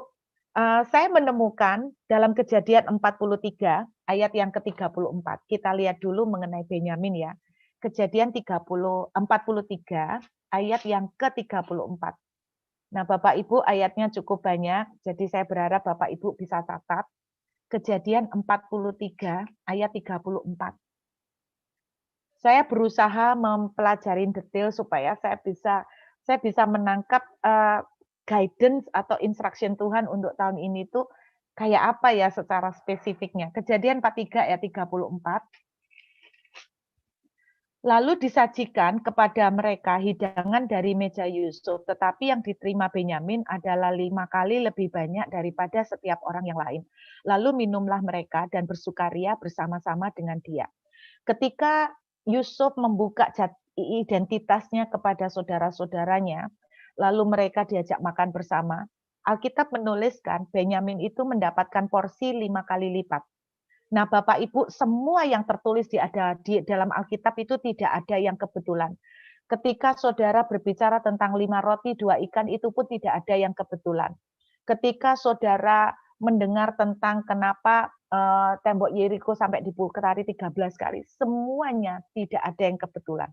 Saya menemukan dalam Kejadian 43 ayat yang ke-34. Kita lihat dulu mengenai Benyamin ya. Kejadian 43 ayat yang ke-34. Nah, Bapak Ibu ayatnya cukup banyak, jadi saya berharap Bapak Ibu bisa catat. Kejadian 43 ayat 34. Saya berusaha mempelajari detail supaya saya bisa saya bisa menangkap, guidance atau instruction Tuhan untuk tahun ini tuh kayak apa ya secara spesifiknya. Kejadian 43 ayat 34, lalu disajikan kepada mereka hidangan dari meja Yusuf, tetapi yang diterima Benyamin adalah 5 kali lebih banyak daripada setiap orang yang lain. Lalu minumlah mereka dan bersukaria bersama-sama dengan dia. Ketika Yusuf membuka identitasnya kepada saudara-saudaranya, lalu mereka diajak makan bersama, Alkitab menuliskan Benyamin itu mendapatkan porsi 5 kali lipat. Nah, Bapak Ibu, semua yang tertulis di dalam Alkitab itu tidak ada yang kebetulan. Ketika saudara berbicara tentang 5 roti, 2 ikan, itu pun tidak ada yang kebetulan. Ketika saudara mendengar tentang kenapa tembok Yeriko sampai dipukari 13 kali, semuanya tidak ada yang kebetulan.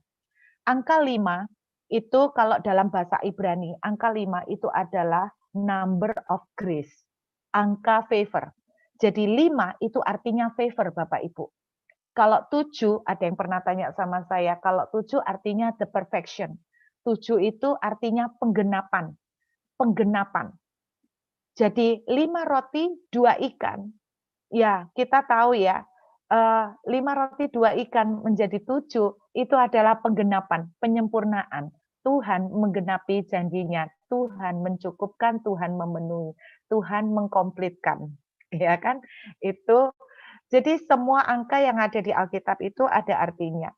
Angka 5 itu kalau dalam bahasa Ibrani, angka 5 itu adalah number of grace, angka favor. Jadi 5 itu artinya favor, Bapak Ibu. Kalau 7, ada yang pernah tanya sama saya, kalau 7 artinya the perfection. 7 itu artinya penggenapan. Penggenapan. Jadi 5 roti, 2 ikan. Ya, kita tahu ya, 5 roti, 2 ikan menjadi 7, itu adalah penggenapan, penyempurnaan. Tuhan menggenapi janjinya, Tuhan mencukupkan, Tuhan memenuhi, Tuhan mengkomplitkan. Ya kan? Itu jadi semua angka yang ada di Alkitab itu ada artinya.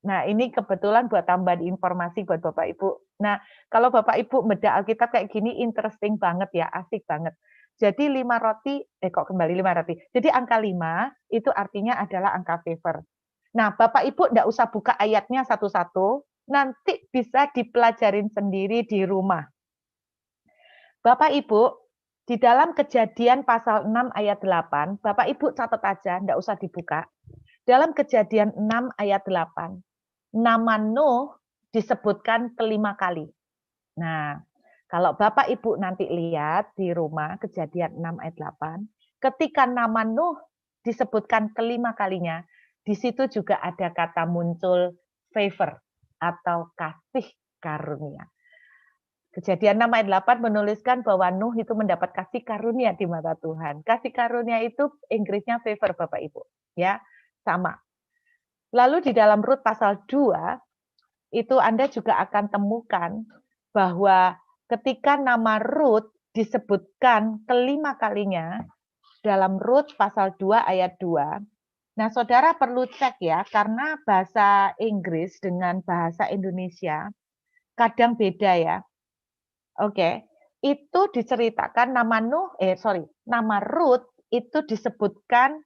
Nah, ini kebetulan buat tambahan informasi buat Bapak Ibu. Nah, kalau Bapak Ibu bedah Alkitab kayak gini interesting banget ya, asik banget. Jadi 5 roti, kok kembali 5 roti. Jadi angka 5 itu artinya adalah angka favor. Nah, Bapak Ibu enggak usah buka ayatnya satu-satu, nanti bisa dipelajarin sendiri di rumah. Bapak Ibu, di dalam Kejadian pasal 6 ayat 8, Bapak Ibu catat aja, enggak usah dibuka. Dalam Kejadian 6 ayat 8, nama Nuh disebutkan kelima kali. Nah, kalau Bapak Ibu nanti lihat di rumah Kejadian 6 ayat 8, ketika nama Nuh disebutkan kelima kalinya, di situ juga ada kata muncul favor atau kasih karunia. Kejadian 6 ayat 8 menuliskan bahwa Nuh itu mendapat kasih karunia di mata Tuhan. Kasih karunia itu Inggrisnya favor Bapak Ibu, ya. Sama. Lalu di dalam Rut pasal 2 itu Anda juga akan temukan bahwa ketika nama Rut disebutkan kelima kalinya dalam Rut pasal 2 ayat 2. Nah, Saudara perlu cek ya karena bahasa Inggris dengan bahasa Indonesia kadang beda ya. Oke, itu diceritakan nama Rut itu disebutkan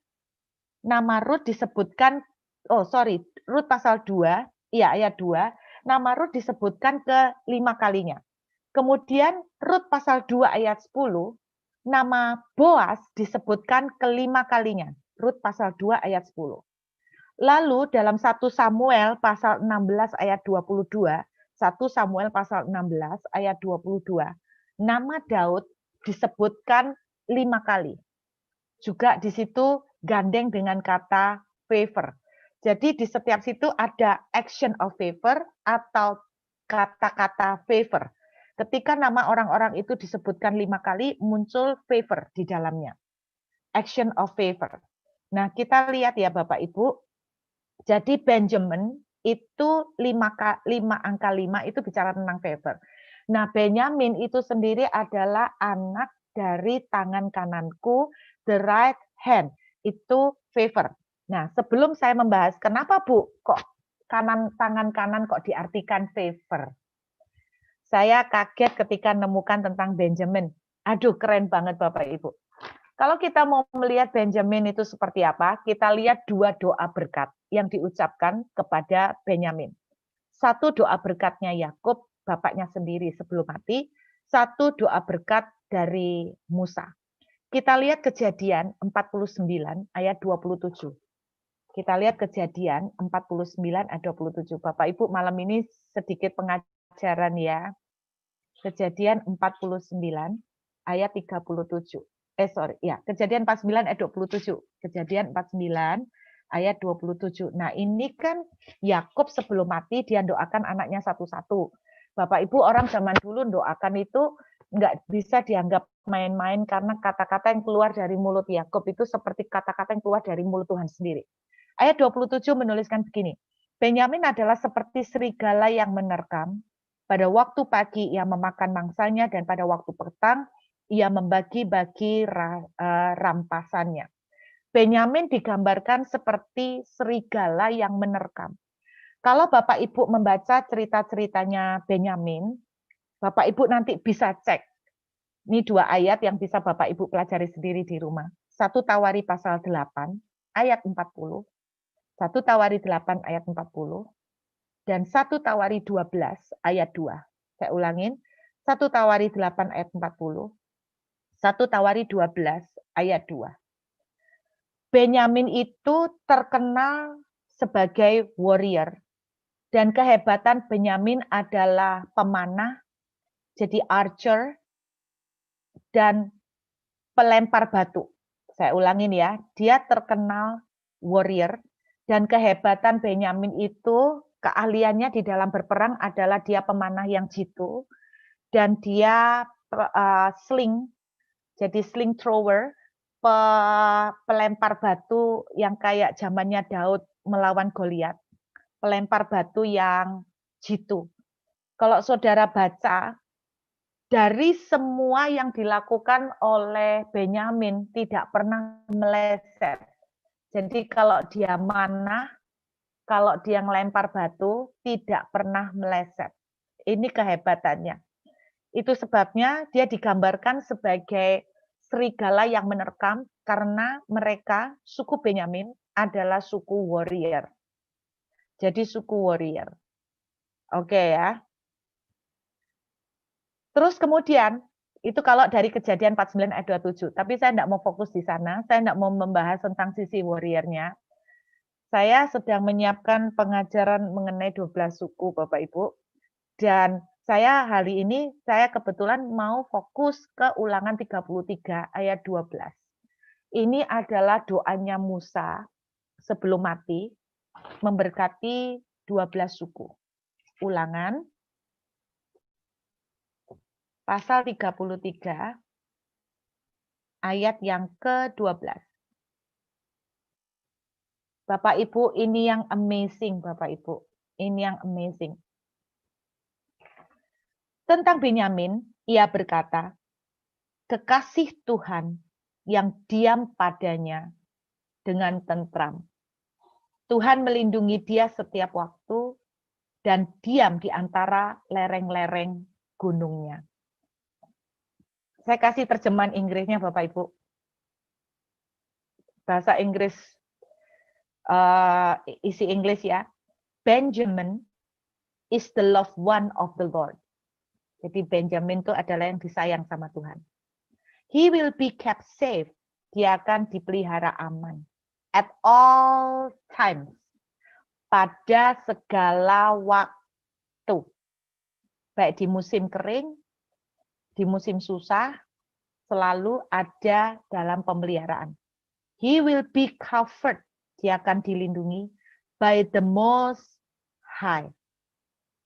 Rut pasal 2, iya ayat 2, nama Rut disebutkan ke-5 kalinya. Kemudian Rut pasal 2 ayat 10, nama Boas disebutkan ke-5 kalinya. Rut pasal 2 ayat 10. Lalu dalam 1 Samuel pasal 16 ayat 22, 1 Samuel pasal 16 ayat 22, nama Daud disebutkan 5 kali. Juga di situ gandeng dengan kata favor. Jadi di setiap situ ada action of favor atau kata-kata favor. Ketika nama orang-orang itu disebutkan 5 kali, muncul favor di dalamnya. Action of favor. Nah, kita lihat ya Bapak Ibu. Jadi Benjamin itu 5 angka 5 itu bicara tentang favor. Nah, Benyamin itu sendiri adalah anak dari tangan kananku, the right hand, itu favor. Nah, sebelum saya membahas kenapa Bu kok tangan kanan kok diartikan favor. Saya kaget ketika menemukan tentang Benjamin. Aduh, keren banget Bapak Ibu. Kalau kita mau melihat Benjamin itu seperti apa, kita lihat 2 doa berkat yang diucapkan kepada Benyamin. 1 doa berkatnya Yakub, bapaknya sendiri sebelum mati. 1 doa berkat dari Musa. Kita lihat Kejadian 49 ayat 27. Kita lihat Kejadian 49 ayat 27. Bapak Ibu, malam ini sedikit pengajaran ya. Kejadian 49 ayat 37. Kejadian 49 ayat 27. Kejadian 49 ayat 27. Nah, ini kan Yakub sebelum mati dia doakan anaknya satu-satu. Bapak Ibu, orang zaman dulu doakan itu nggak bisa dianggap main-main karena kata-kata yang keluar dari mulut Yakub itu seperti kata-kata yang keluar dari mulut Tuhan sendiri. Ayat 27 menuliskan begini, Benyamin adalah seperti serigala yang menerkam, pada waktu pagi ia memakan mangsanya dan pada waktu petang ia membagi-bagi rampasannya. Benyamin digambarkan seperti serigala yang menerkam. Kalau Bapak Ibu membaca cerita-ceritanya Benyamin, Bapak Ibu nanti bisa cek. Ini 2 ayat yang bisa Bapak Ibu pelajari sendiri di rumah. 1 Tawari pasal 8 ayat 40, 1 Tawari 8 ayat 40, dan 1 Tawari 12 ayat 2. Saya ulangin, 1 Tawari 8 ayat 40, 1 Tawari 12 ayat 2. Benyamin itu terkenal sebagai warrior. Dan kehebatan Benyamin adalah pemanah, jadi archer, dan pelempar batu. Saya ulangin ya, dia terkenal warrior, dan kehebatan Benyamin itu, keahliannya di dalam berperang adalah dia pemanah yang jitu, dan dia sling, jadi sling thrower, pelempar batu yang kayak zamannya Daud melawan Goliat. Pelempar batu yang jitu. Kalau saudara baca, dari semua yang dilakukan oleh Benyamin tidak pernah meleset. Jadi kalau dia manah, kalau dia ngelempar batu, tidak pernah meleset. Ini kehebatannya. Itu sebabnya dia digambarkan sebagai serigala yang menerkam karena mereka, suku Benyamin, adalah suku warrior. Jadi suku warrior. Oke ya. Terus kemudian, itu kalau dari Kejadian 49 ayat 27. Tapi saya tidak mau fokus di sana. Saya tidak mau membahas tentang sisi warrior-nya. Saya sedang menyiapkan pengajaran mengenai 12 suku, Bapak Ibu. Dan saya hari ini, saya kebetulan mau fokus ke Ulangan 33 ayat 12. Ini adalah doanya Musa sebelum mati, memberkati 12 suku. Ulangan pasal 33 ayat yang ke-12. Bapak Ibu, ini yang amazing Bapak Ibu. Ini yang amazing. Tentang Benyamin, ia berkata, kekasih Tuhan yang diam padanya dengan tentram. Tuhan melindungi dia setiap waktu dan diam di antara lereng-lereng gunungnya. Saya kasih terjemahan Inggrisnya Bapak Ibu. Bahasa Inggris, isi Inggris ya. Benjamin is the loved one of the Lord. Jadi Benjamin itu adalah yang disayang sama Tuhan. He will be kept safe. Dia akan dipelihara aman. At all times. Pada segala waktu. Baik di musim kering, di musim susah, selalu ada dalam pemeliharaan. He will be covered. Dia akan dilindungi by the Most High.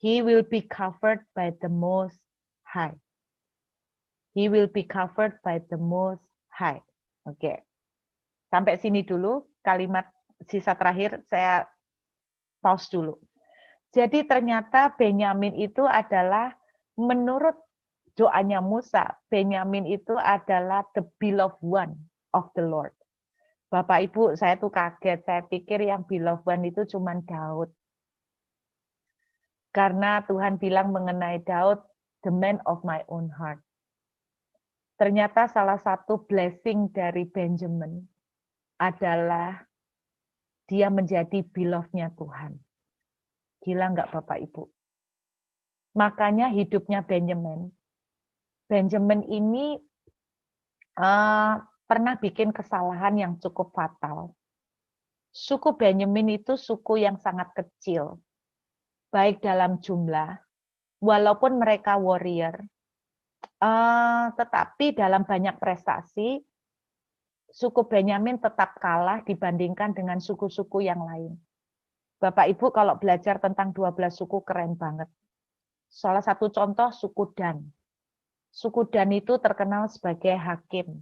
He will be covered by the Most High. He will be covered by the Most High. Oke. Sampai sini dulu. Kalimat sisa terakhir saya pause dulu. Jadi ternyata Benyamin itu adalah menurut doanya Musa, Benyamin itu adalah the beloved one of the Lord. Bapak Ibu, saya tuh kaget. Saya pikir yang beloved one itu cuma Daud. Karena Tuhan bilang mengenai Daud, the man of my own heart. Ternyata salah satu blessing dari Benjamin adalah dia menjadi beloved-nya Tuhan. Gila nggak Bapak Ibu? Makanya hidupnya Benjamin ini pernah bikin kesalahan yang cukup fatal. Suku Benjamin itu suku yang sangat kecil, baik dalam jumlah, walaupun mereka warrior, tetapi dalam banyak prestasi, suku Benyamin tetap kalah dibandingkan dengan suku-suku yang lain. Bapak Ibu kalau belajar tentang 12 suku keren banget. Salah satu contoh suku Dan. Suku Dan itu terkenal sebagai hakim.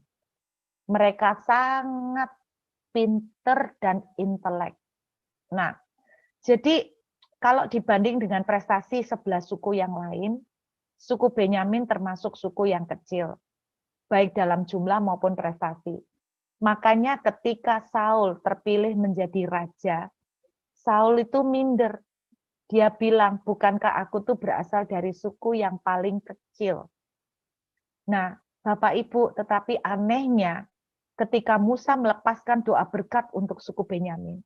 Mereka sangat pinter dan intelek. Nah, jadi kalau dibanding dengan prestasi 11 suku yang lain, suku Benyamin termasuk suku yang kecil, baik dalam jumlah maupun prestasi. Makanya ketika Saul terpilih menjadi raja, Saul itu minder. Dia bilang, bukankah aku tuh berasal dari suku yang paling kecil? Nah, Bapak Ibu, tetapi anehnya ketika Musa melepaskan doa berkat untuk suku Benyamin,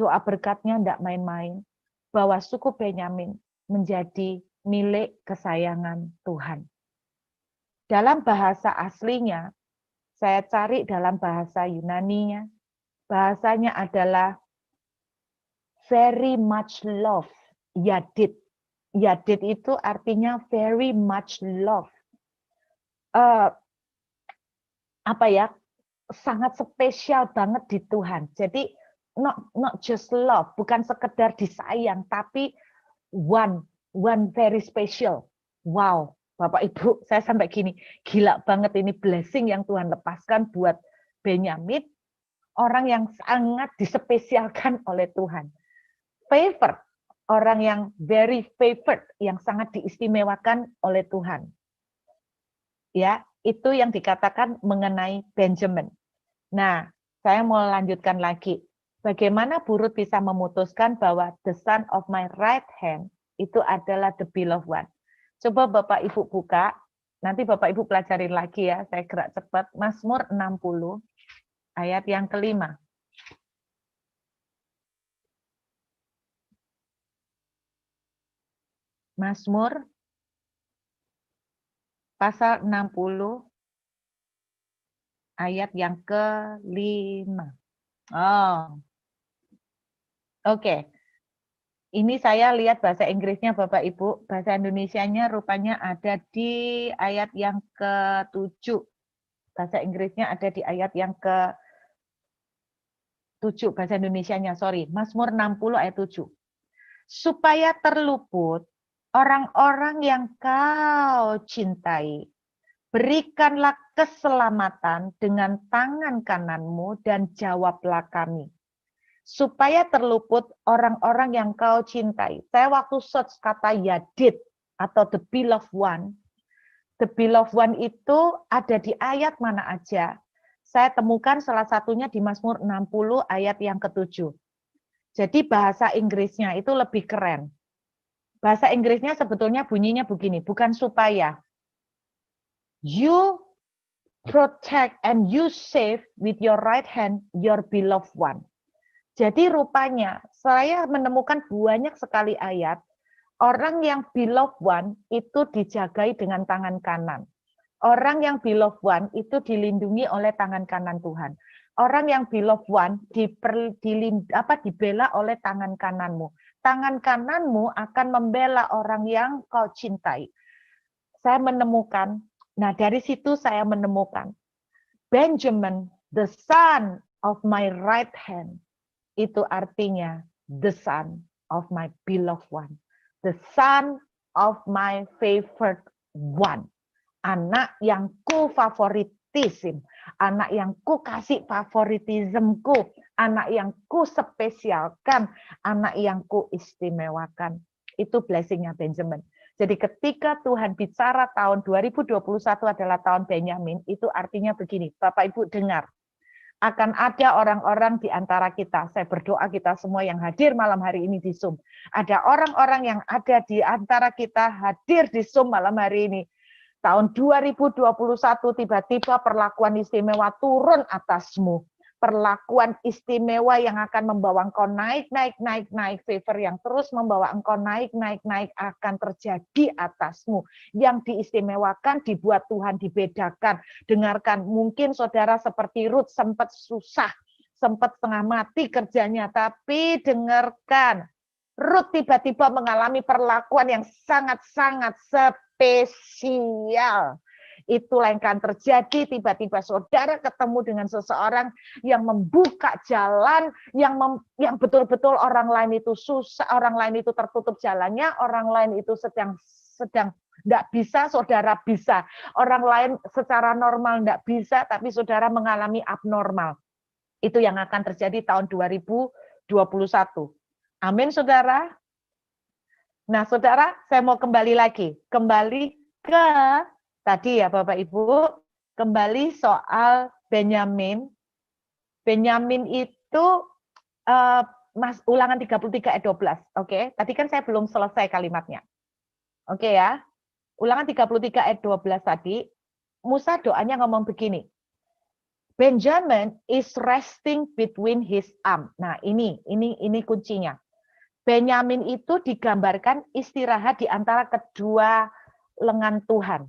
doa berkatnya tidak main-main, bahwa suku Benyamin menjadi milik kesayangan Tuhan. Dalam bahasa aslinya, saya cari dalam bahasa Yunani-nya, bahasanya adalah very much love. Yadid. Yadid itu artinya very much love. Apa ya? Sangat spesial banget di Tuhan. Jadi not just love, bukan sekedar disayang, tapi one very special. Wow, Bapak Ibu, saya sampai gini, gila banget ini blessing yang Tuhan lepaskan buat Benyamin, orang yang sangat dispesialkan oleh Tuhan. Favor, orang yang very favored, yang sangat diistimewakan oleh Tuhan. Ya, itu yang dikatakan mengenai Benjamin. Nah, saya mau lanjutkan lagi. Bagaimana Burut bisa memutuskan bahwa the son of my right hand itu adalah the beloved one. Coba Bapak Ibu buka, nanti Bapak Ibu pelajarin lagi ya, saya gerak cepat. Mazmur 60, ayat yang kelima. Mazmur pasal 60 ayat yang kelima. Oh, oke. Ini saya lihat bahasa Inggrisnya Bapak Ibu, bahasa Indonesianya rupanya ada di ayat yang ke-7. Bahasa Inggrisnya ada di ayat yang ke-7, bahasa Indonesianya, sorry. Mazmur 60 ayat 7. Supaya terluput orang-orang yang kau cintai, berikanlah keselamatan dengan tangan kananmu dan jawablah kami. Supaya terluput orang-orang yang kau cintai. Saya waktu search kata Yadid atau the beloved one. The beloved one itu ada di ayat mana aja. Saya temukan salah satunya di Mazmur 60 ayat yang ke-7. Jadi bahasa Inggrisnya itu lebih keren. Bahasa Inggrisnya sebetulnya bunyinya begini, bukan supaya. You protect and you save with your right hand your beloved one. Jadi rupanya saya menemukan banyak sekali ayat, orang yang beloved one itu dijagai dengan tangan kanan. Orang yang beloved one itu dilindungi oleh tangan kanan Tuhan. Orang yang beloved one dibela oleh tangan kananmu. Tangan kananmu akan membela orang yang kau cintai. Saya menemukan, nah dari situ saya menemukan, Benjamin, the son of my right hand, itu artinya the son of my beloved one. The son of my favorite one. Anak yang ku favoritism, anak yang ku kasih favoritismku, anak yang ku spesialkan, anak yang ku istimewakan. Itu blessingnya Benjamin. Jadi ketika Tuhan bicara tahun 2021 adalah tahun Benyamin, itu artinya begini, Bapak Ibu dengar, akan ada orang-orang di antara kita, saya berdoa kita semua yang hadir malam hari ini di Zoom, ada orang-orang yang ada di antara kita hadir di Zoom malam hari ini, tahun 2021 tiba-tiba perlakuan istimewa turun atasmu. Perlakuan istimewa yang akan membawa engkau naik, favor yang terus membawa engkau naik akan terjadi atasmu. Yang diistimewakan dibuat Tuhan dibedakan. Dengarkan, mungkin saudara seperti Ruth sempat susah, sempat setengah mati kerjanya, tapi dengarkan, Ruth tiba-tiba mengalami perlakuan yang sangat-sangat spesial. Itulah yang akan terjadi, tiba-tiba saudara ketemu dengan seseorang yang membuka jalan, yang betul-betul orang lain itu susah, orang lain itu tertutup jalannya, orang lain itu sedang tidak bisa, saudara bisa. Orang lain secara normal tidak bisa, tapi saudara mengalami abnormal. Itu yang akan terjadi tahun 2021. Amin, saudara. Nah, saudara, saya mau kembali lagi. Kembali ke tadi ya, Bapak Ibu. Kembali soal Benyamin. Benyamin itu Ulangan 33 ayat 12. Oke, tadi kan saya belum selesai kalimatnya. Oke ya. Ulangan 33 ayat 12 tadi, Musa doanya ngomong begini. Benjamin is resting between his arm. Nah, ini kuncinya. Benyamin itu digambarkan istirahat di antara kedua lengan Tuhan.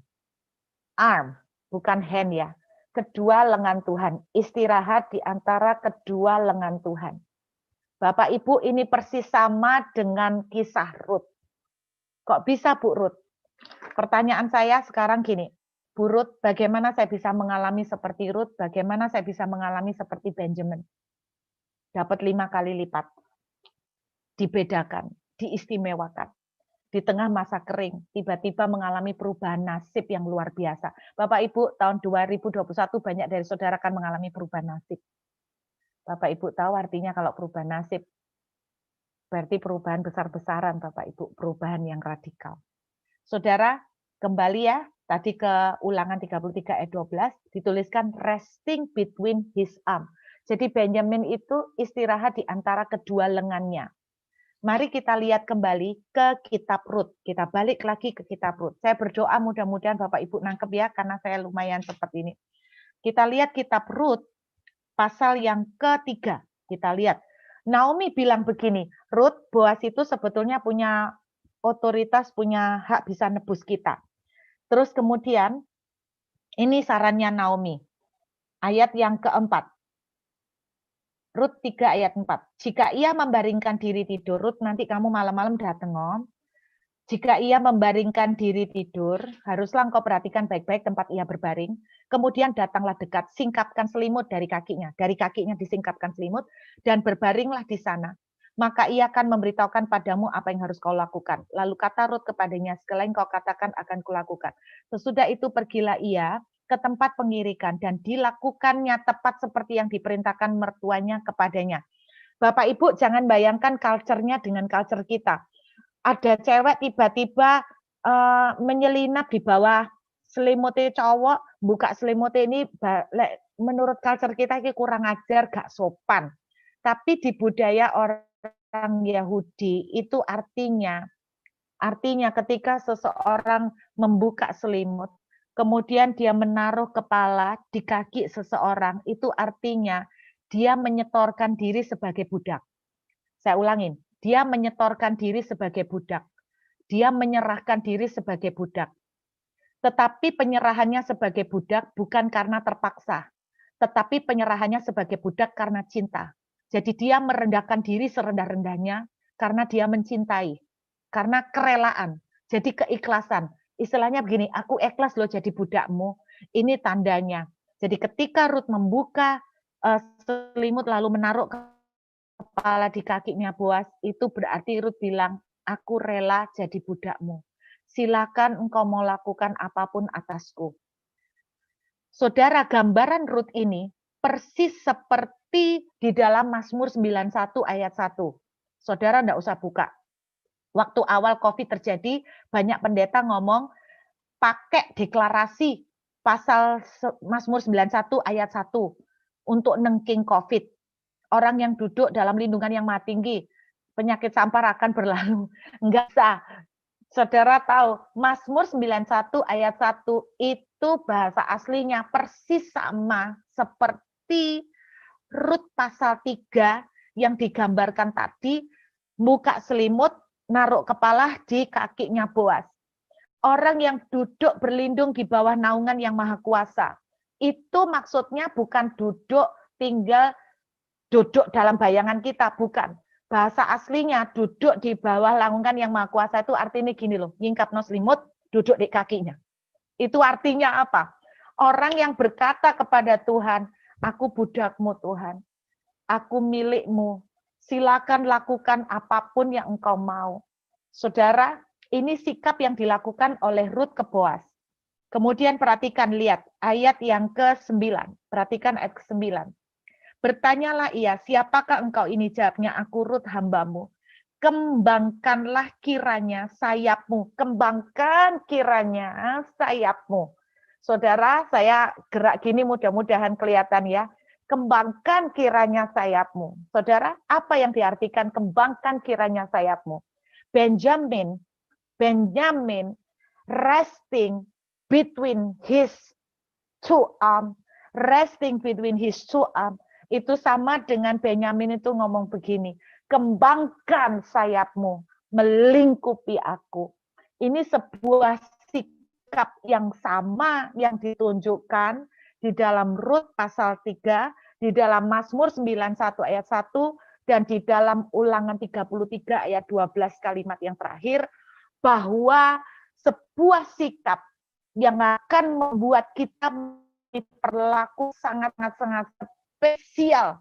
Arm, bukan hand ya. Kedua lengan Tuhan. Istirahat di antara kedua lengan Tuhan. Bapak Ibu, ini persis sama dengan kisah Rut. Kok bisa Bu Rut? Pertanyaan saya sekarang gini. Bu Rut, bagaimana saya bisa mengalami seperti Rut? Bagaimana saya bisa mengalami seperti Benjamin? Dapat 5 kali lipat. Dibedakan, diistimewakan. Di tengah masa kering, tiba-tiba mengalami perubahan nasib yang luar biasa. Bapak Ibu, tahun 2021 banyak dari saudara akan mengalami perubahan nasib. Bapak Ibu tahu artinya kalau perubahan nasib, berarti perubahan besar-besaran Bapak Ibu, perubahan yang radikal. Saudara, kembali ya, tadi ke Ulangan 33 ayat 12, dituliskan resting between his arm. Jadi Benjamin itu istirahat di antara kedua lengannya. Mari kita lihat kembali ke kitab Rut. Kita balik lagi ke kitab Rut. Saya berdoa mudah-mudahan Bapak Ibu nangkep ya, karena saya lumayan seperti ini. Kita lihat kitab Rut, pasal yang ketiga. Kita lihat. Naomi bilang begini, Rut, Boas itu sebetulnya punya otoritas, punya hak bisa nebus kita. Terus kemudian, ini sarannya Naomi. Ayat yang keempat. Rut 3 ayat 4. Jika ia membaringkan diri tidur, Rut nanti kamu malam-malam datang om. Jika ia membaringkan diri tidur, haruslah engkau perhatikan baik-baik tempat ia berbaring. Kemudian datanglah dekat, singkapkan selimut dari kakinya. Dari kakinya disingkapkan selimut, dan berbaringlah di sana. Maka ia akan memberitahukan padamu apa yang harus kau lakukan. Lalu kata Rut kepadanya, segala yang kau katakan akan kulakukan. Sesudah itu pergilah ia ke tempat pengirikan dan dilakukannya tepat seperti yang diperintahkan mertuanya kepadanya. Bapak Ibu jangan bayangkan culture-nya dengan culture kita. Ada cewek tiba-tiba menyelinap di bawah selimutnya cowok, buka selimutnya ini menurut culture kita ini kurang ajar, gak sopan. Tapi di budaya orang Yahudi itu artinya ketika seseorang membuka selimut, kemudian dia menaruh kepala di kaki seseorang, itu artinya dia menyetorkan diri sebagai budak. Saya ulangin, dia menyetorkan diri sebagai budak. Dia menyerahkan diri sebagai budak. Tetapi penyerahannya sebagai budak bukan karena terpaksa, tetapi penyerahannya sebagai budak karena cinta. Jadi dia merendahkan diri serendah-rendahnya karena dia mencintai, karena kerelaan. Jadi keikhlasan. Istilahnya begini, aku ikhlas loh jadi budakmu. Ini tandanya. Jadi ketika Rut membuka selimut lalu menaruh kepala di kakinya Boas, itu berarti Rut bilang, aku rela jadi budakmu. Silakan engkau mau lakukan apapun atasku. Saudara, gambaran Rut ini persis seperti di dalam Mazmur 91 ayat 1. Saudara enggak usah buka. Waktu awal COVID terjadi, banyak pendeta ngomong pakai deklarasi pasal Mazmur 91 ayat 1 untuk nengking COVID. Orang yang duduk dalam lindungan yang maha tinggi, penyakit sampar akan berlalu. Enggak sah. Saudara tahu, Mazmur 91 ayat 1 itu bahasa aslinya persis sama seperti Rut pasal 3 yang digambarkan tadi, buka selimut, naruh kepala di kakinya Boas. Orang yang duduk berlindung di bawah naungan yang maha kuasa. Itu maksudnya bukan tinggal duduk dalam bayangan kita, bukan. Bahasa aslinya duduk di bawah naungan yang maha kuasa itu artinya gini loh, nyingkap no selimut, duduk di kakinya. Itu artinya apa? Orang yang berkata kepada Tuhan, aku budakmu Tuhan, aku milikmu, silakan lakukan apapun yang engkau mau. Saudara, ini sikap yang dilakukan oleh Rut ke Boas. Kemudian perhatikan, lihat ayat yang ke-9. Perhatikan ayat ke-9. Bertanyalah ia, siapakah engkau ini? Jawabnya, aku Rut hambamu. Kembangkanlah kiranya sayapmu. Kembangkan kiranya sayapmu. Saudara, saya gerak gini mudah-mudahan kelihatan ya. Kembangkan kiranya sayapmu. Saudara, apa yang diartikan kembangkan kiranya sayapmu? Benjamin resting between his two arms, itu sama dengan Benyamin itu ngomong begini, kembangkan sayapmu, melingkupi aku. Ini sebuah sikap yang sama yang ditunjukkan di dalam Rut pasal 3, di dalam Mazmur 91 ayat 1, dan di dalam Ulangan 33 ayat 12 kalimat yang terakhir, bahwa sebuah sikap yang akan membuat kita diperlaku sangat-sangat spesial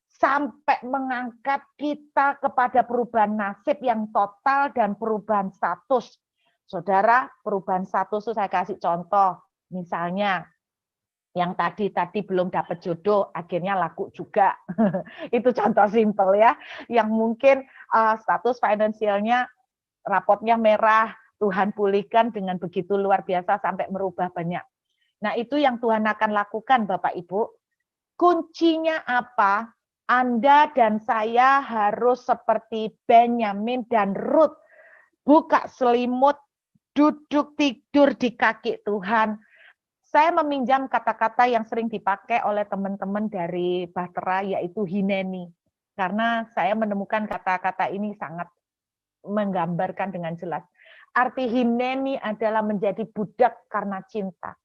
sampai mengangkat kita kepada perubahan nasib yang total dan perubahan status. Saudara, perubahan status itu saya kasih contoh. Misalnya, yang tadi belum dapat jodoh, akhirnya laku juga. Itu contoh simpel ya. Yang mungkin status finansialnya, rapotnya merah, Tuhan pulihkan dengan begitu luar biasa sampai merubah banyak. Nah, itu yang Tuhan akan lakukan, Bapak Ibu. Kuncinya apa? Anda dan saya harus seperti Benyamin dan Rut. Buka selimut, duduk tidur di kaki Tuhan. Saya meminjam kata-kata yang sering dipakai oleh teman-teman dari Bahtera, yaitu hineni. Karena saya menemukan kata-kata ini sangat menggambarkan dengan jelas. Arti hineni adalah menjadi budak karena cinta.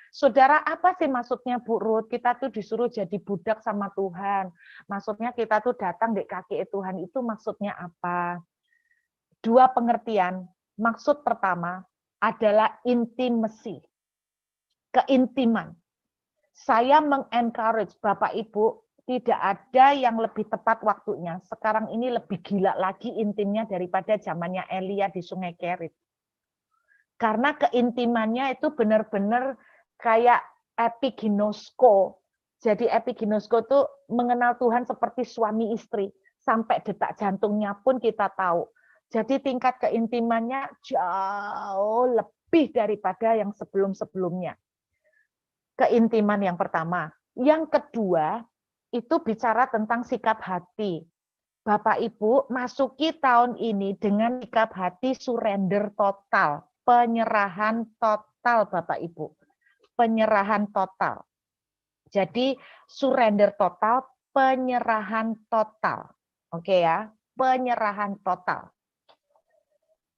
Saudara, apa sih maksudnya Bu Ruth? Kita tuh disuruh jadi budak sama Tuhan. Maksudnya kita tuh datang di kaki Tuhan, itu maksudnya apa? Dua pengertian. Maksud pertama adalah intimacy, keintiman. Saya mengencourage Bapak Ibu, tidak ada yang lebih tepat waktunya. Sekarang ini lebih gila lagi intimnya daripada zamannya Elia di Sungai Kerit. Karena keintimannya itu benar-benar kayak epiginosko. Jadi epiginosko itu mengenal Tuhan seperti suami istri. Sampai detak jantungnya pun kita tahu. Jadi tingkat keintimannya jauh lebih daripada yang sebelum-sebelumnya. Keintiman yang pertama. Yang kedua, itu bicara tentang sikap hati. Bapak Ibu, masuki tahun ini dengan sikap hati surrender total. Penyerahan total, Bapak Ibu. Penyerahan total. Jadi surrender total, penyerahan total. Oke ya, penyerahan total.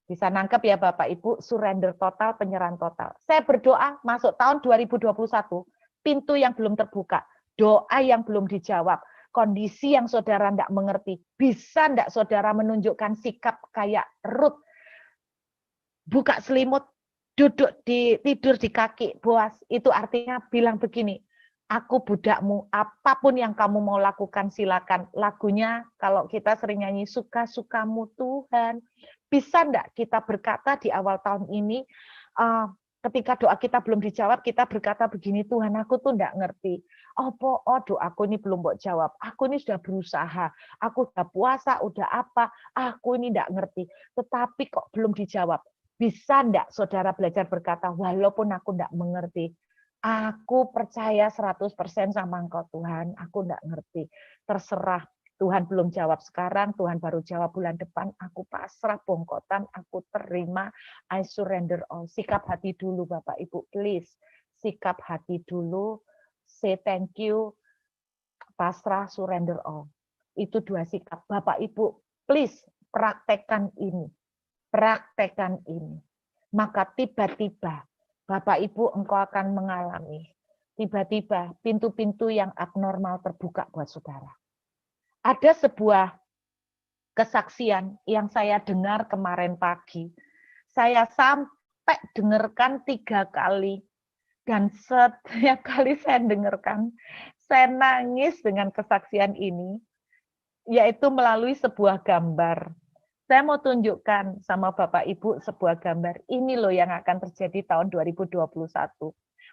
Bisa nangkep ya Bapak Ibu, surrender total, penyerahan total. Saya berdoa masuk tahun 2021, pintu yang belum terbuka, doa yang belum dijawab, kondisi yang saudara tidak mengerti. Bisa tidak saudara menunjukkan sikap kayak Rut? Buka selimut, tidur di kaki Boas. Itu artinya bilang begini, aku budakmu, apapun yang kamu mau lakukan silakan. Lagunya kalau kita sering nyanyi, suka-sukamu Tuhan. Bisa enggak kita berkata di awal tahun ini, ketika doa kita belum dijawab, kita berkata begini, Tuhan aku tuh enggak ngerti. Oh doaku ini belum mau jawab. Aku ini sudah berusaha. Aku sudah puasa, udah apa. Aku ini enggak ngerti. Tetapi kok belum dijawab. Bisa enggak saudara belajar berkata, walaupun aku enggak mengerti, aku percaya 100% sama Engkau Tuhan, aku enggak ngerti. Terserah, Tuhan belum jawab sekarang, Tuhan baru jawab bulan depan, aku pasrah bongkotan, aku terima, I surrender all. Sikap hati dulu Bapak Ibu, please. Sikap hati dulu, say thank you, pasrah, surrender all. Itu dua sikap. Bapak Ibu, please praktekkan ini. Praktekkan ini. Maka tiba-tiba, Bapak Ibu engkau akan mengalami, tiba-tiba pintu-pintu yang abnormal terbuka buat saudara. Ada sebuah kesaksian yang saya dengar kemarin pagi. Saya sampai dengarkan 3 kali. Dan setiap kali saya dengarkan, saya nangis dengan kesaksian ini, yaitu melalui sebuah gambar. Saya mau tunjukkan sama Bapak Ibu sebuah gambar. Ini loh yang akan terjadi tahun 2021.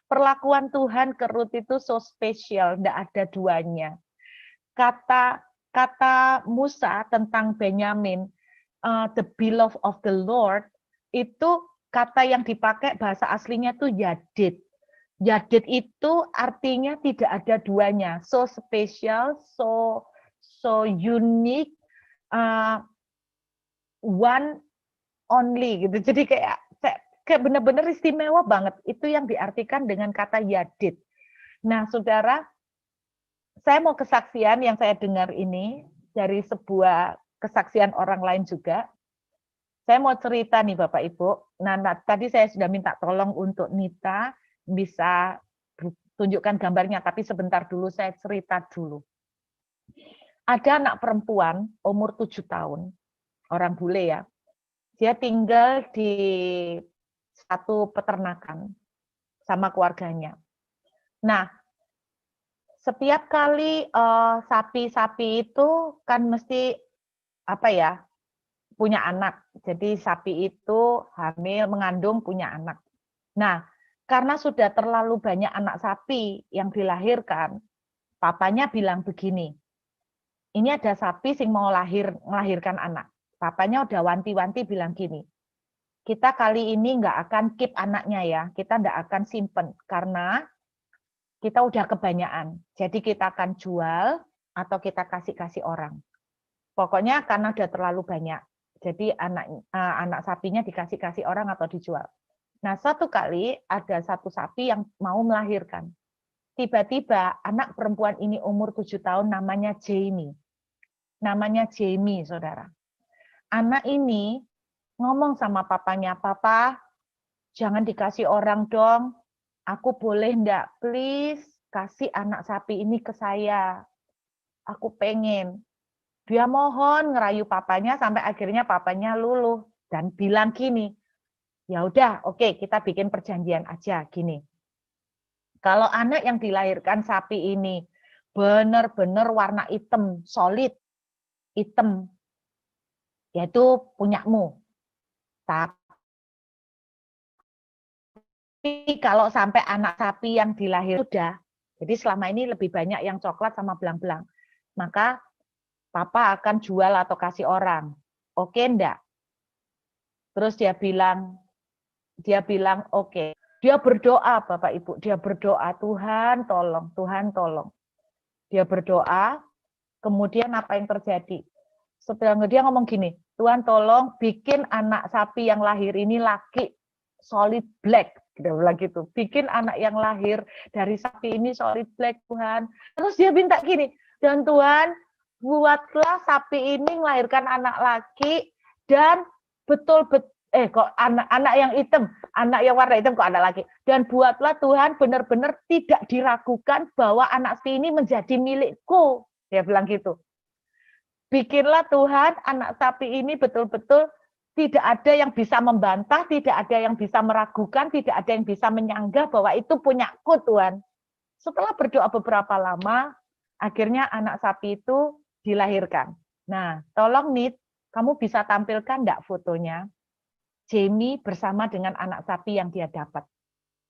Perlakuan Tuhan ke Ruth itu so spesial, tidak ada duanya. Kata Musa tentang Benyamin, the beloved of the Lord, itu kata yang dipakai bahasa aslinya tuh yadid. Yadid itu artinya tidak ada duanya, so special, so unique, one only gitu. Jadi kayak benar-benar istimewa banget. Itu yang diartikan dengan kata yadid. Nah, saudara, saya mau kesaksian yang saya dengar ini dari sebuah kesaksian orang lain juga. Saya mau cerita nih Bapak Ibu. Nah, tadi saya sudah minta tolong untuk Nita bisa tunjukkan gambarnya, tapi sebentar dulu saya cerita dulu. Ada anak perempuan umur 7 tahun, orang bule ya. Dia tinggal di satu peternakan sama keluarganya. Nah, setiap kali sapi-sapi itu kan mesti apa ya, punya anak. Jadi sapi itu hamil, mengandung, punya anak. Nah, karena sudah terlalu banyak anak sapi yang dilahirkan, papanya bilang begini, ini ada sapi sing mau melahirkan anak. Papanya udah wanti-wanti bilang gini, kita kali ini nggak akan keep anaknya ya, kita nggak akan simpen, karena kita udah kebanyakan. Jadi kita akan jual atau kita kasih orang. Pokoknya karena udah terlalu banyak. Jadi anak sapinya dikasih orang atau dijual. Nah, satu kali ada satu sapi yang mau melahirkan. Tiba-tiba anak perempuan ini umur 7 tahun namanya Jamie. Namanya Jamie, saudara. Anak ini ngomong sama papanya, "Papa, jangan dikasih orang dong. Aku boleh enggak? Please, kasih anak sapi ini ke saya. Aku pengen." Dia mohon ngerayu papanya sampai akhirnya papanya luluh dan bilang gini, ya udah, oke, kita bikin perjanjian aja gini. Kalau anak yang dilahirkan sapi ini benar-benar warna hitam, solid, hitam, yaitu punyamu. Tapi kalau sampai anak sapi yang dilahirkan sudah, jadi selama ini lebih banyak yang coklat sama belang-belang, maka papa akan jual atau kasih orang. Oke enggak? Terus dia bilang oke. Dia berdoa, Bapak Ibu, dia berdoa, Tuhan tolong, Tuhan tolong. Dia berdoa, kemudian apa yang terjadi? Setelah dia ngomong gini, Tuhan tolong bikin anak sapi yang lahir ini laki solid black. Dia bilang gitu, bikin anak yang lahir dari sapi ini solid black, Tuhan. Terus dia minta gini, dan Tuhan buatlah sapi ini melahirkan anak laki dan betul-betul kok anak yang hitam, anak yang warna hitam kok anak laki. Dan buatlah Tuhan benar-benar tidak diragukan bahwa anak sapi ini menjadi milikku. Dia bilang gitu. Bikinlah Tuhan anak sapi ini betul-betul tidak ada yang bisa membantah, tidak ada yang bisa meragukan, tidak ada yang bisa menyanggah bahwa itu punyaku Tuhan. Setelah berdoa beberapa lama, akhirnya anak sapi itu dilahirkan. Nah, tolong Nit, kamu bisa tampilkan enggak fotonya? Jamie bersama dengan anak sapi yang dia dapat.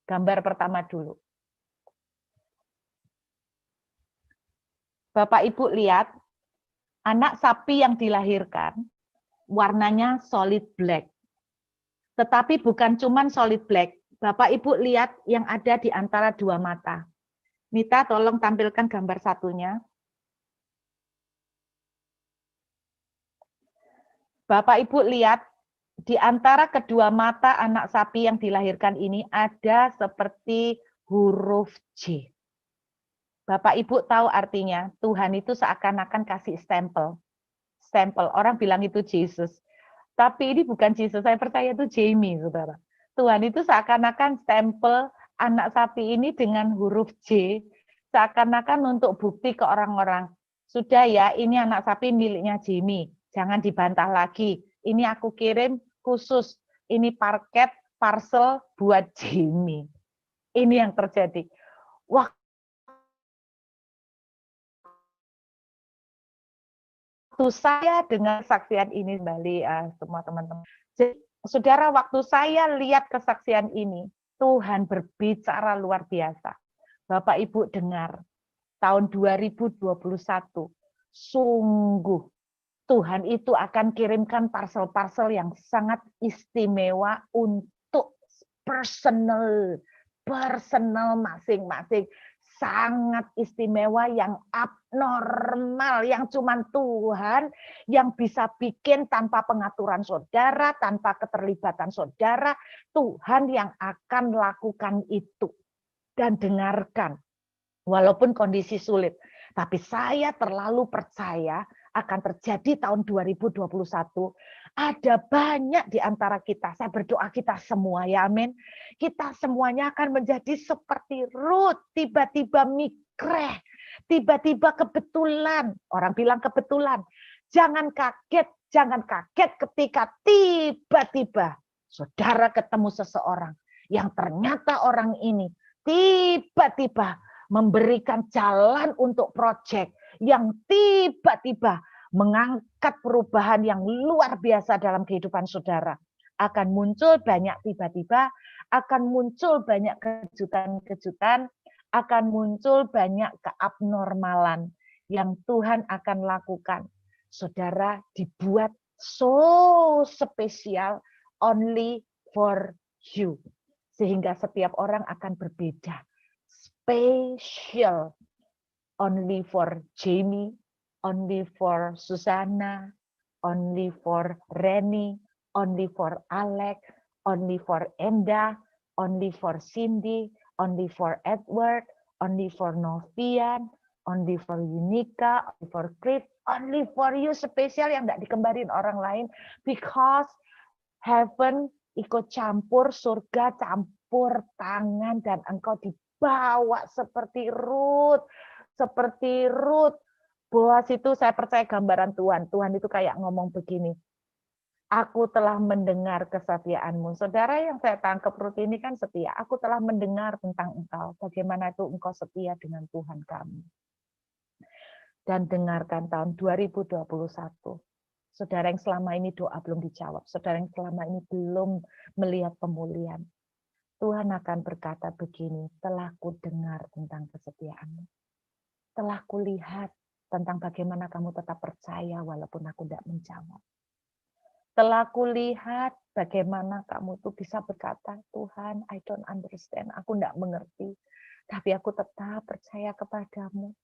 Gambar pertama dulu. Bapak Ibu lihat, anak sapi yang dilahirkan warnanya solid black. Tetapi bukan cuma solid black. Bapak Ibu lihat yang ada di antara dua mata. Nita, tolong tampilkan gambar satunya. Bapak Ibu lihat, di antara kedua mata anak sapi yang dilahirkan ini ada seperti huruf J. Bapak Ibu tahu artinya, Tuhan itu seakan-akan kasih stempel. Stempel, orang bilang itu Yesus. Tapi ini bukan Yesus, saya percaya itu Jamie, saudara. Tuhan itu seakan-akan stempel anak sapi ini dengan huruf J, seakan-akan untuk bukti ke orang-orang. Sudah ya, ini anak sapi miliknya Jamie, jangan dibantah lagi. Ini aku kirim khusus, ini parket parcel buat Jimmy. Ini yang terjadi. Waktu saya dengan kesaksian ini kembali semua teman-teman. Jadi, saudara, waktu saya lihat kesaksian ini, Tuhan berbicara luar biasa. Bapak Ibu dengar, tahun 2021, sungguh Tuhan itu akan kirimkan parcel-parcel yang sangat istimewa untuk personal masing-masing. Sangat istimewa, yang abnormal, yang cuman Tuhan yang bisa bikin tanpa pengaturan saudara, tanpa keterlibatan saudara. Tuhan yang akan lakukan itu. Dan dengarkan, walaupun kondisi sulit, tapi saya terlalu percaya akan terjadi tahun 2021. Ada banyak di antara kita, saya berdoa kita semua, ya amin. Kita semuanya akan menjadi seperti Ruth, tiba-tiba migreh, tiba-tiba kebetulan, orang bilang kebetulan. Jangan kaget ketika tiba-tiba saudara ketemu seseorang yang ternyata orang ini tiba-tiba memberikan jalan untuk proyek yang tiba-tiba mengangkat perubahan yang luar biasa dalam kehidupan saudara. Akan muncul banyak tiba-tiba, akan muncul banyak kejutan-kejutan, akan muncul banyak keabnormalan yang Tuhan akan lakukan. Saudara dibuat so spesial only for you. Sehingga setiap orang akan berbeda. Special only for Jamie, only for Susanna, only for Reni, only for Alex, only for Enda, only for Cindy, only for Edward, only for Novian, only for Unika, only for Chris, only for you, spesial yang tidak dikembarin orang lain, because heaven ikut campur, surga campur tangan, dan engkau dibawa seperti Ruth. Seperti Ruth. Boas itu saya percaya gambaran Tuhan. Tuhan itu kayak ngomong begini, aku telah mendengar kesetiaanmu. Saudara, yang saya tangkap Ruth ini kan setia. Aku telah mendengar tentang engkau. Bagaimana itu engkau setia dengan Tuhan kami. Dan dengarkan tahun 2021. Saudara yang selama ini doa belum dijawab, saudara yang selama ini belum melihat pemulihan, Tuhan akan berkata begini, telah kudengar tentang kesetiaanmu. Telah kulihat tentang bagaimana kamu tetap percaya walaupun aku tidak menjawab. Telah kulihat bagaimana kamu tuh bisa berkata, Tuhan, I don't understand, aku tidak mengerti, tapi aku tetap percaya kepadamu.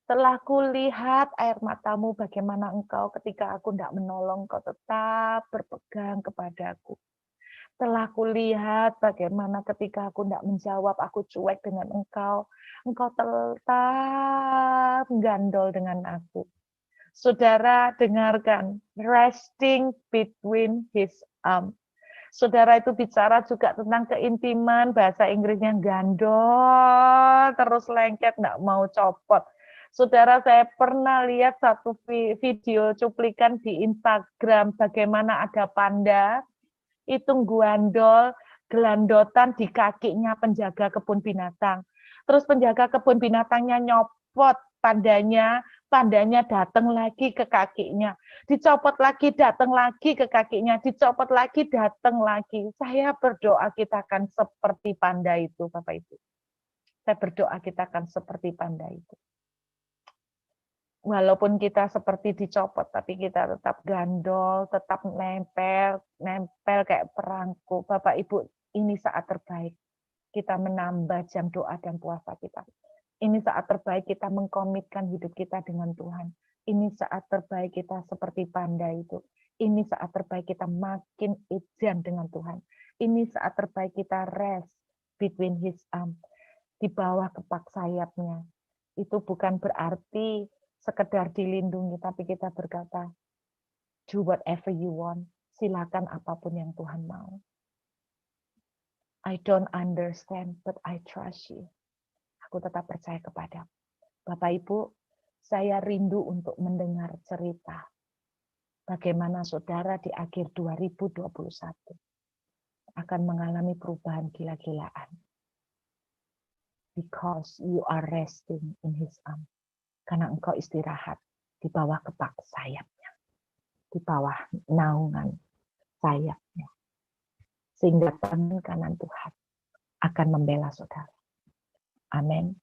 Telah kulihat air matamu bagaimana engkau ketika aku tidak menolong, kau tetap berpegang kepadaku. Telah kulihat bagaimana ketika aku tidak menjawab, aku cuek dengan engkau. Engkau tetap gandol dengan aku. Saudara, dengarkan. Resting between his arms. Saudara itu bicara juga tentang keintiman, bahasa Inggrisnya gandol, terus lengket, nggak mau copot. Saudara, saya pernah lihat satu video cuplikan di Instagram, bagaimana ada panda, itu gandol, gelandotan di kakinya penjaga kebun binatang. Terus penjaga kebun binatangnya nyopot pandanya datang lagi ke kakinya. Dicopot lagi, datang lagi ke kakinya. Dicopot lagi, datang lagi. Saya berdoa kita akan seperti panda itu, Bapak Ibu. Saya berdoa kita akan seperti panda itu. Walaupun kita seperti dicopot, tapi kita tetap gandol, tetap nempel kayak perangko. Bapak Ibu, ini saat terbaik kita menambah jam doa dan puasa kita. Ini saat terbaik kita mengkomitkan hidup kita dengan Tuhan. Ini saat terbaik kita seperti panda itu. Ini saat terbaik kita makin edan dengan Tuhan. Ini saat terbaik kita rest between his arms, di bawah kepak sayapnya. Itu bukan berarti sekedar dilindungi, tapi kita berkata, do whatever you want, silakan apapun yang Tuhan mau. I don't understand, but I trust you. Aku tetap percaya kepada Bapak Ibu, saya rindu untuk mendengar cerita bagaimana saudara di akhir 2021 akan mengalami perubahan gila-gilaan. Because you are resting in His arm. Karena engkau istirahat di bawah kepak sayapnya. Di bawah naungan sayapnya. Sehingga tangan kanan Tuhan akan membela saudara. Amin.